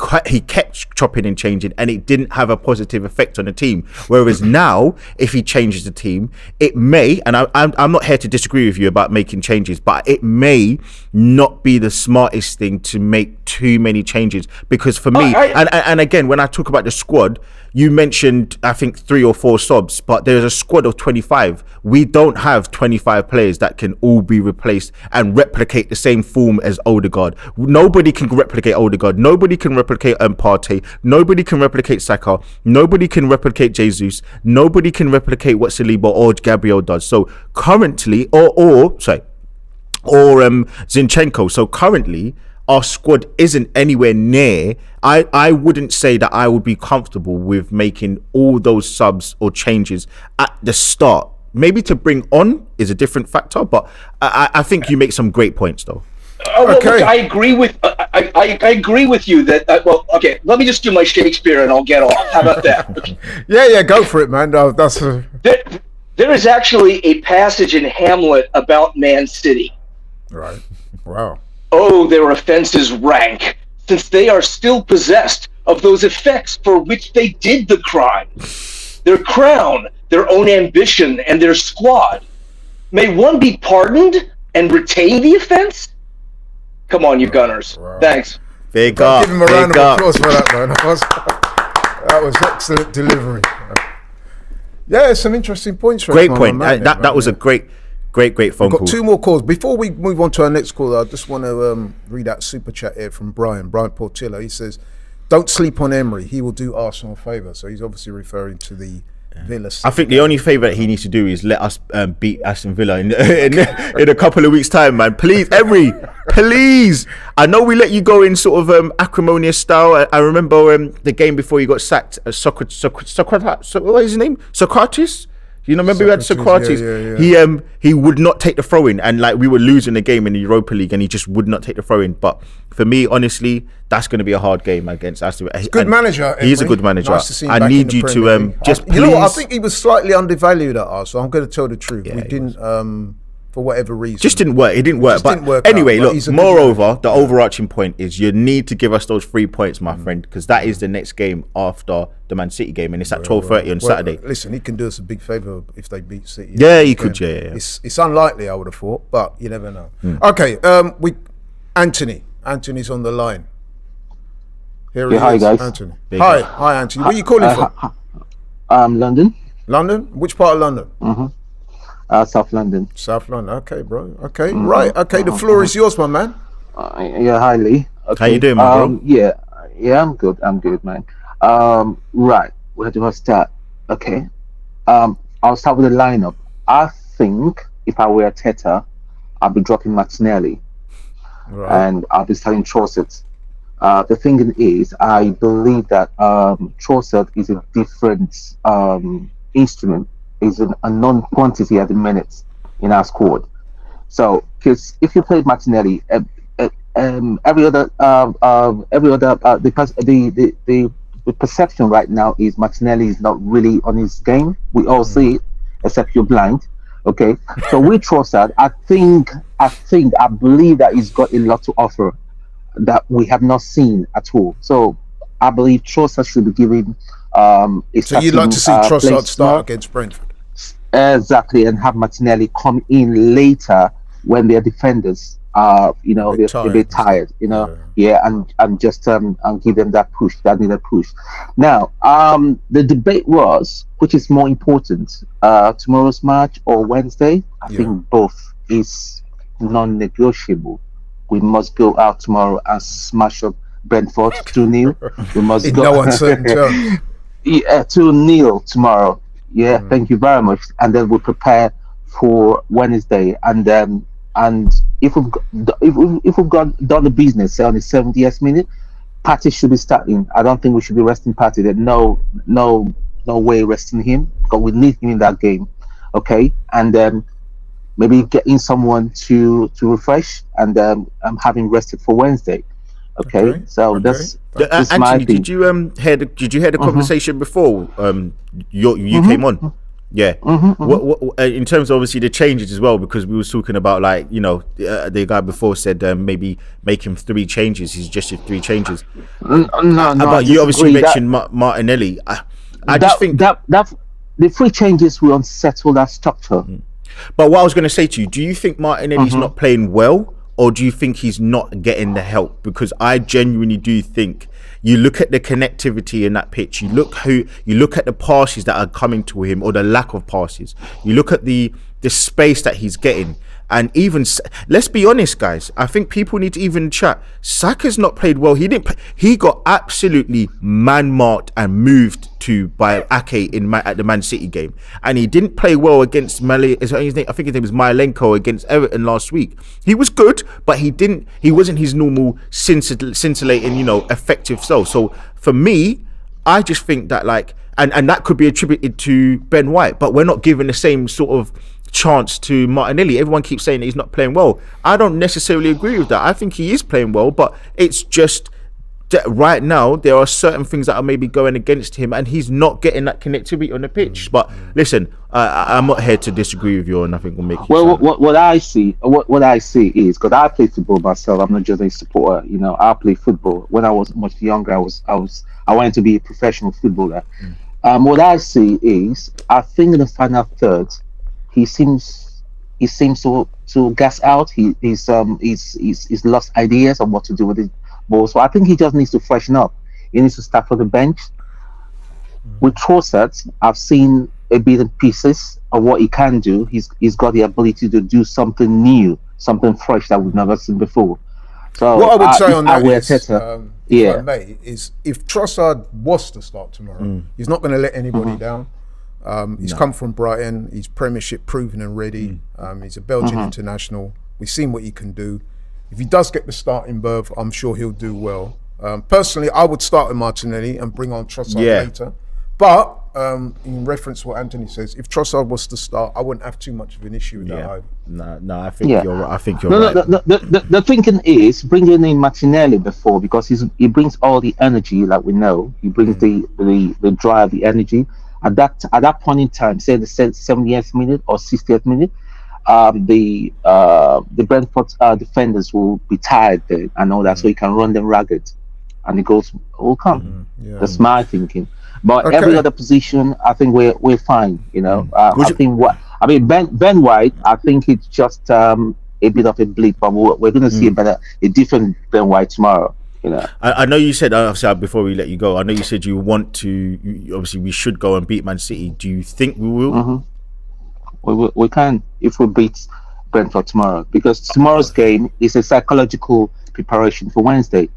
kept chopping and changing, and it didn't have a positive effect on the team. Whereas now, if he changes the team, it may, and I'm not here to disagree with you about making changes, but it may not be the smartest thing to make too many changes. Because for me, and again, when I talk about the squad, you mentioned, I think, 3 or 4 subs, but there's a squad of 25. We don't have 25 players that can all be replaced and replicate the same form as Odegaard. Nobody can replicate Odegaard. Nobody can replicate Partey. Nobody can replicate Saka. Nobody can replicate Jesus. Nobody can replicate what Saliba or Gabriel does. So currently, or Zinchenko. So currently, our squad isn't anywhere near. I wouldn't say that I would be comfortable with making all those subs or changes at the start. Maybe to bring on is a different factor, but I think you make some great points though. Okay. Look, I agree with you that. Well, okay. Let me just do my Shakespeare and I'll get off. How about that? Yeah, go for it, man. No, that's there is actually a passage in Hamlet about Man City. Right. Wow. Oh, their offenses rank, since they are still possessed of those effects for which they did the crime. Their crown, their own ambition, and their squad. May one be pardoned and retain the offense? Come on, you Gunners. Wow. Thanks. Big up. Give him a round of applause for that, man. That was excellent delivery. Yeah, some interesting points. Great point. That was a great phone call. We've got 2 more calls. Before we move on to our next call, I just want to read out super chat here from Brian Portillo. He says, don't sleep on Emery. He will do Arsenal a favour. So he's obviously referring to the Villa. I think the only favour that he needs to do is let us beat Aston Villa in a couple of weeks' time, man. Please, Emery, please. I know we let you go in sort of acrimonious style. I remember the game before you got sacked. Socrates, what is his name? Socrates? You know, remember we had Socrates. Yeah. He would not take the throw in, and like we were losing the game in the Europa League, and he just would not take the throw in. But for me, honestly, that's going to be a hard game against Aston Villa. Good manager. He's a good manager. Nice to see him I need you to just please. You know what? I think he was slightly undervalued at Arsenal. I'm going to tell the truth. We didn't. For whatever reason, just didn't work. It didn't work. But anyway, look. Moreover, the overarching point is you need to give us those 3 points, my friend, because that is the next game after the Man City game, and it's at 12:30 on Saturday. Listen, he can do us a big favour if they beat City. Yeah, he could. Yeah. It's unlikely, I would have thought, but you never know. Okay, Anthony's on the line. Here he is. Hi guys. Anthony. Hi, Anthony. Where are you calling from? London. London? Which part of London? South London. South London. Okay, bro. Okay, right. Okay, the floor is yours, my man. Hi Lee. Okay. How you doing, my bro? Yeah, I'm good, man. Right, where do I start? Okay. I'll start with the lineup. I think if I were Arteta, I'll be dropping Martinelli. Right. And I'll be starting Trossard. The thing is, I believe that Trossard is a different instrument, is a non-quantity at the minute in our squad. So, because if you played Martinelli, every other the perception right now is Martinelli is not really on his game. We all see it, except you're blind. Okay, so with Trossard, I believe that he's got a lot to offer that we have not seen at all. So I believe Trossard should be given a So you'd like to see Trossard start against Brentford? Exactly, and have Martinelli come in later when their defenders are, they're a bit tired, and just and give them that push, that needed push. Now, the debate was which is more important, tomorrow's match or Wednesday. I think both is non-negotiable. We must go out tomorrow and smash up Brentford 2-0. We must go no uncertain terms. 2-0 tomorrow. Yeah, thank you very much. And then we'll prepare for Wednesday. And if we've done the business, say on the 70th minute, Partey should be starting. I don't think we should be resting Partey. There's no way resting him, because we need him in that game. Okay, and then maybe getting someone to refresh, and having rested for Wednesday. Okay. So that's Anthony, my thing. did you hear the conversation before you came on? Yeah. What in terms of obviously the changes as well, because we was talking about the guy before said maybe make him 3 changes. He's just 3 changes. No. But you obviously mentioned Martinelli. I just think that the 3 changes will unsettle that structure. But what I was going to say to you, do you think Martinelli's not playing well, or do you think he's not getting the help? Because I genuinely do think you look at the connectivity in that pitch, you look at the passes that are coming to him, or the lack of passes. You look at the space that he's getting. And even, let's be honest, guys, I think people need to even chat. Saka's not played well. He got absolutely man-marked and moved to by Ake at the Man City game. And he didn't play well against I think his name was Myelenko against Everton last week. He was good, but he wasn't his normal scintillating, effective self. So for me, I just think that and that could be attributed to Ben White, but we're not given the same sort of chance to Martinelli. Everyone keeps saying that he's not playing well. I don't necessarily agree with that. I think he is playing well, but it's just that right now there are certain things that are maybe going against him, and he's not getting that connectivity on the pitch. But listen, I'm not here to disagree with you, and nothing will make you. Well, what I see is, because I play football myself. I'm not just a supporter. I play football. When I was much younger, I wanted to be a professional footballer. What I see is, I think in the final third, he seems to gas out. He's lost ideas on what to do with the ball. So I think he just needs to freshen up. He needs to start from the bench. With Trossard, I've seen a bit of pieces of what he can do. He's got the ability to do something new, something fresh that we've never seen before. So what I would say on that is, if I may, is if Trossard was to start tomorrow, he's not going to let anybody down. He's come from Brighton. He's Premiership proven and ready. He's a Belgian international. We've seen what he can do. If he does get the starting berth, I'm sure he'll do well. Personally, I would start with Martinelli and bring on Trossard later. But in reference to what Anthony says, if Trossard was to start, I wouldn't have too much of an issue with that either. No, I think you're right. I think you're right. The thinking is bringing in Martinelli before, because he brings all the energy, like we know. He brings the drive, the energy. At that point in time, say the 70th minute or 60th minute, the Brentford defenders will be tired then and all that, so he can run them ragged, and the goals will come. That's my thinking. But every other position, I think we're fine. I think Ben White, I think it's just a bit of a blip, but we're going to see a different Ben White tomorrow. I know you said, before we let you go, I know you said you want to, obviously we should go and beat Man City. Do you think we will? We can, if we beat Brentford tomorrow, because tomorrow's game is a psychological preparation for Wednesday.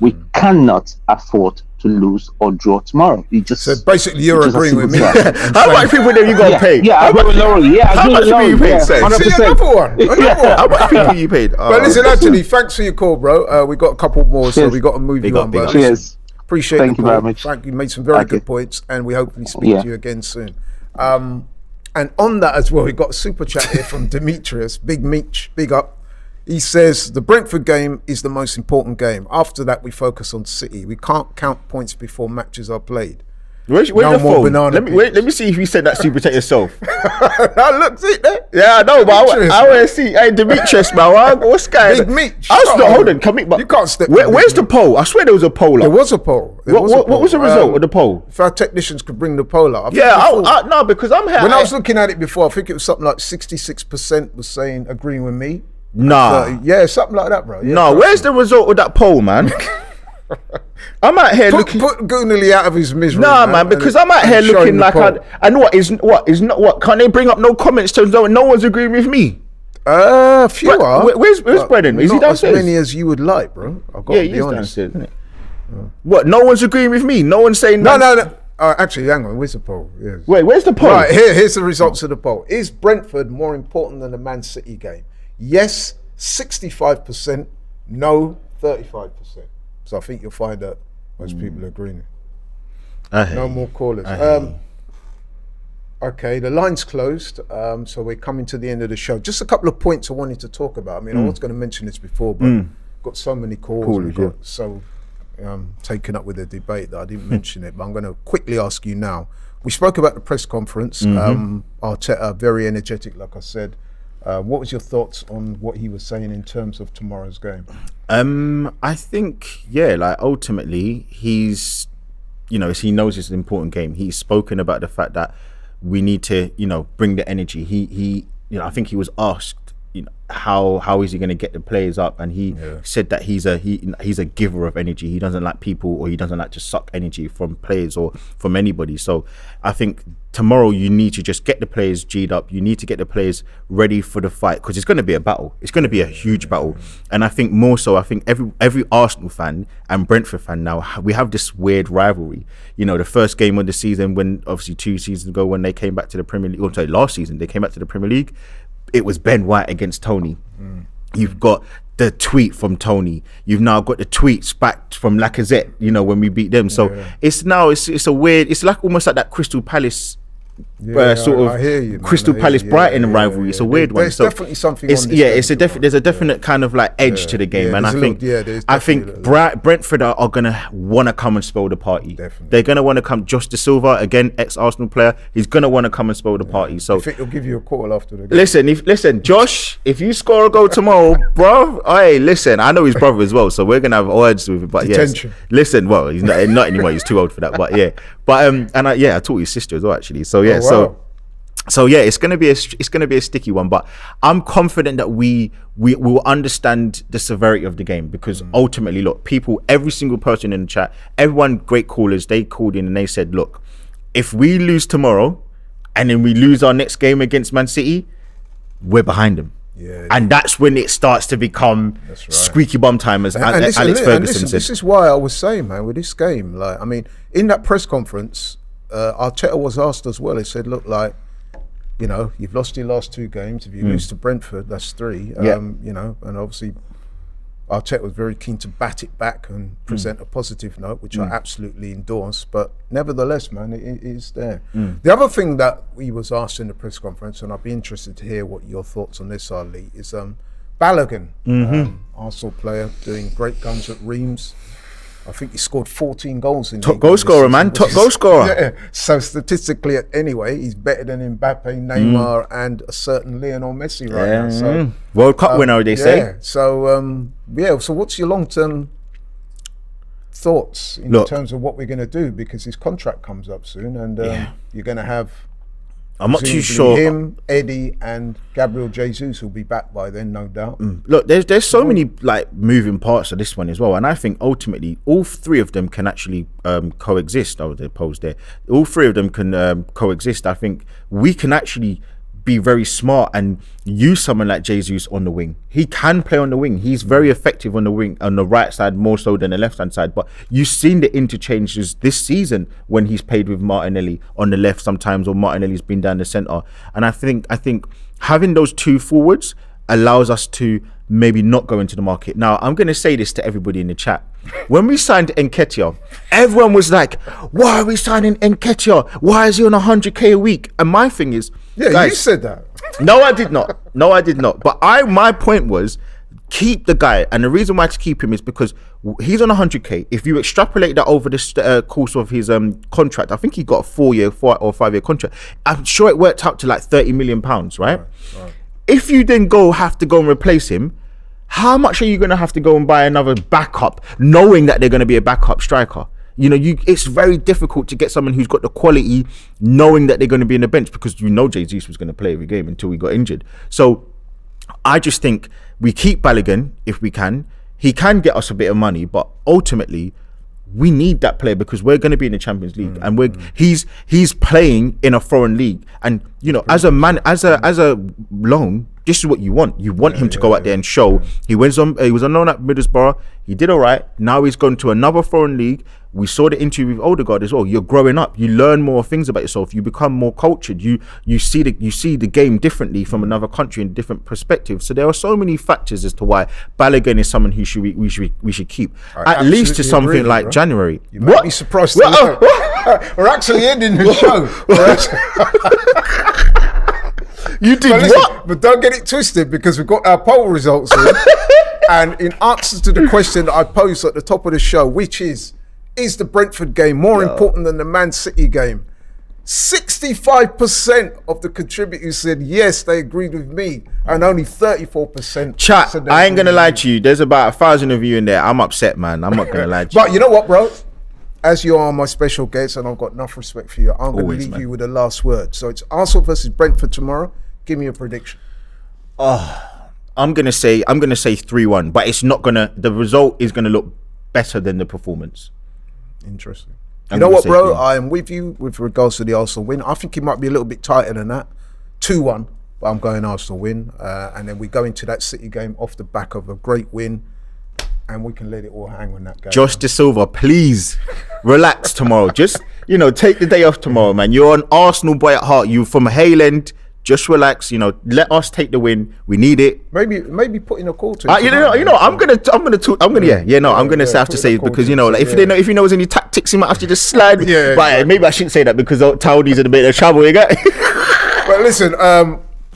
We cannot afford to lose or draw tomorrow. So basically, you're agreeing with me. How much people do you got paid? Yeah, I agree with Laurie. Yeah, I how agree much with people you Laurie. paid? Yeah, Say? 100%. See, another one. How much people you paid? But listen, Anthony, thanks for your call, bro. We got a couple more, so Cheers. we got to move Big you up, on. big But up. listen, Cheers. appreciate Thank the you call. very much. Frank, you made some very Thank good you. points, and we hopefully speak Yeah. to you again soon. And on that as well, we got a super chat here from Demetrius, Big Meech, big up. He says the Brentford game is the most important game. After that, we focus on City. We can't count points before matches are played. Where's No your more phone? banana Let me see if you sent that super chat yourself. Now look, see there? Yeah, I know, but Demetrius, I want to see. Hey, Demetrius, man, what's going Big Meech. I was Come not on. holding. Come but You can't step Where's on the Big poll? I swear there was a poll. There Up. was a poll. What was the result of the poll? If our technicians could bring the poll up. I think Yeah, before- no, because I'm here. when I was looking at it before, I think it was something like 66% was saying agreeing with me. Nah. Yeah, something like that, bro. Yeah, No, where's the result of that poll, man? I'm out here put looking. Goonily out of his misery. Nah, man, because I'm out here and showing looking the like poll. and what is not what? Can't they bring up no comments to no one's agreeing with me? Few But are. where's Brennan? Is he not as downstairs? many as you would like, bro. I've got Yeah, to he be is honest. downstairs, isn't it? What? No one's agreeing with me. No one's saying No. Actually, hang on. Where's the poll? Yes. Wait, where's the poll? Right, here's the results of the poll. Is Brentford more important than the Man City game? Yes, 65%. No, 35%. So I think you'll find that most people are agreeing. No more callers. Okay, the line's closed, so we're coming to the end of the show. Just a couple of points I wanted to talk about. I mean, I was going to mention this before, but got so many calls and got so taken up with the debate that I didn't mention it. But I'm going to quickly ask you now. We spoke about the press conference. Arteta, very energetic, like I said. What was your thoughts on what he was saying in terms of tomorrow's game? I think, like ultimately he's, he knows it's an important game. He's spoken about the fact that we need to, bring the energy. He I think he was asked, how is he going to get the players up, and he said that he's a giver of energy. He doesn't like people, or he doesn't like to suck energy from players or from anybody. So I think tomorrow you need to just get the players G'd up. You need to get the players ready for the fight, because it's going to be a battle. It's going to be a huge battle. And I think more so, I think every Arsenal fan and Brentford fan now, we have this weird rivalry. The first game of the season, when obviously 2 seasons ago when they came back to the Premier League, or sorry, last season they came back to the Premier League, it was Ben White against Tony. You've got the tweet from Tony. You've now got the tweets back from Lacazette, when we beat them. So it's a weird, it's like almost like that Crystal Palace I hear you, man. Crystal Palace Brighton rivalry. It's a weird one. There's definitely something. It's on this there's a definite kind of like edge to the game, and I think Brentford are gonna want to come and spoil the party. Definitely. They're gonna want to come. Josh De Silva, again, ex-Arsenal player, he's gonna want to come and spoil the party. So I think he'll give you a call after the game. Listen, Josh, if you score a goal tomorrow, bro, hey, listen, I know his brother as well, so we're gonna have words with him. But Detention. yes, listen, well, he's not anymore. He's too old for that. But I taught his sister as well, actually. So yeah, so yeah, it's gonna be a sticky one. But I'm confident that we will understand the severity of the game, because ultimately, look, every single person in the chat, everyone, great callers, they called in and they said, look, if we lose tomorrow and then we lose our next game against Man City, we're behind them. Yeah, and that's when it starts to become squeaky bum time, as Alex Ferguson said. This is why I was saying, man, with this game, like, I mean, in that press conference, Arteta was asked as well. He said, look, like, you've lost your last 2 games. If you lose to Brentford, that's 3. And obviously Arteta was very keen to bat it back and present a positive note, which I absolutely endorse. But nevertheless, man, it is there. The other thing that he was asked in the press conference, and I'd be interested to hear what your thoughts on this are, Lee, is Balogun, Arsenal player, doing great guns at Reims. I think he scored 14 goals in top goal scorer, man. Top goal scorer. Yeah. So statistically, anyway, he's better than Mbappe, Neymar, and a certain Lionel Messi right now. So World Cup winner, they say. So So what's your long-term thoughts in terms of what we're going to do, because his contract comes up soon, and you're going to have. I'm not too sure. Him, Eddie, and Gabriel Jesus will be back by then, no doubt. Look, there's so many like moving parts of this one as well, and I think ultimately all 3 of them can actually coexist. Oh, they posed there. All 3 of them can coexist. I think we can actually be very smart and use someone like Jesus on the wing. He can play on the wing. He's very effective on the wing, on the right side more so than the left hand side. But you've seen the interchanges this season when he's played with Martinelli on the left sometimes, or Martinelli's been down the centre. And I think having those two forwards allows us to maybe not go into the market. Now, I'm going to say this to everybody in the chat. When we signed Nketiah, everyone was like, why are we signing Nketiah? Why is he on 100k a week? And my thing is, guys, you said that. No, I did not. No, I did not. But my point was, keep the guy. And the reason why to keep him is because he's on 100k. If you extrapolate that over the course of his contract, I think he got a 4 or 5 year contract. I'm sure it worked out to like £30 million, right? Right. If you then have to go and replace him, how much are you going to have to go and buy another backup, knowing that they're going to be a backup striker? You know, it's very difficult to get someone who's got the quality, knowing that they're going to be in the bench, because Jesus was going to play every game until he got injured. So I just think we keep Balogun if we can. He can get us a bit of money, but ultimately we need that player because we're going to be in the Champions League, and he's playing in a foreign league. And you know, as a loan, this is what you want. You want him to go out there and show. He was on loan at Middlesbrough. He did all right. Now he's gone to another foreign league. We saw the interview with Odegaard as well. You're growing up. You learn more things about yourself. You become more cultured. You see the game differently from another country in a different perspective. So there are so many factors as to why Balogun is someone who we should keep at least to something like January. You might be surprised. We're actually ending the show. You did what? But don't get it twisted, because we've got our poll results in. And in answer to the question that I posed at the top of the show, which is the Brentford game more important than the Man City game? 65% of the contributors said yes, they agreed with me, and only 34%. Chat, I ain't gonna lie to you. There's about 1,000 of you in there. I'm upset, man. I'm not gonna lie to you. But you know what, bro? As you are my special guest, and I've got enough respect for you, I'm going to leave you with the last word. So it's Arsenal versus Brentford tomorrow. Give me a prediction. I'm gonna say 3-1, but it's not gonna. The result is gonna look better than the performance. Interesting. You know what, bro? I am with you with regards to the Arsenal win. I think it might be a little bit tighter than that. 2-1, but I'm going Arsenal win. And then we go into that City game off the back of a great win, and we can let it all hang on that game. Josh De Silva, please relax tomorrow. Just, take the day off tomorrow, man. You're an Arsenal boy at heart. You from Hayland. Just relax, let us take the win. We need it. Maybe put in a call to I'm gonna have to say, because if he knows any tactics, he might have to just slide. But maybe I shouldn't say that, because Towdy's in a bit of trouble. You got. But listen,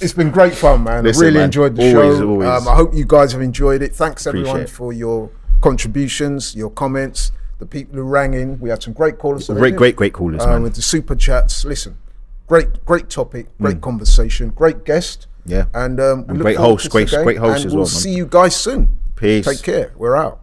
it's been great fun, man. I really enjoyed the show. Always. I hope you guys have enjoyed it. Thanks everyone for your contributions, your comments, the people who rang in. We had some great callers. Great callers, man. With the super chats. Listen. Great topic, great conversation, great guest. Yeah. And great host, great host as well. We'll see you guys soon. Peace. Take care. We're out.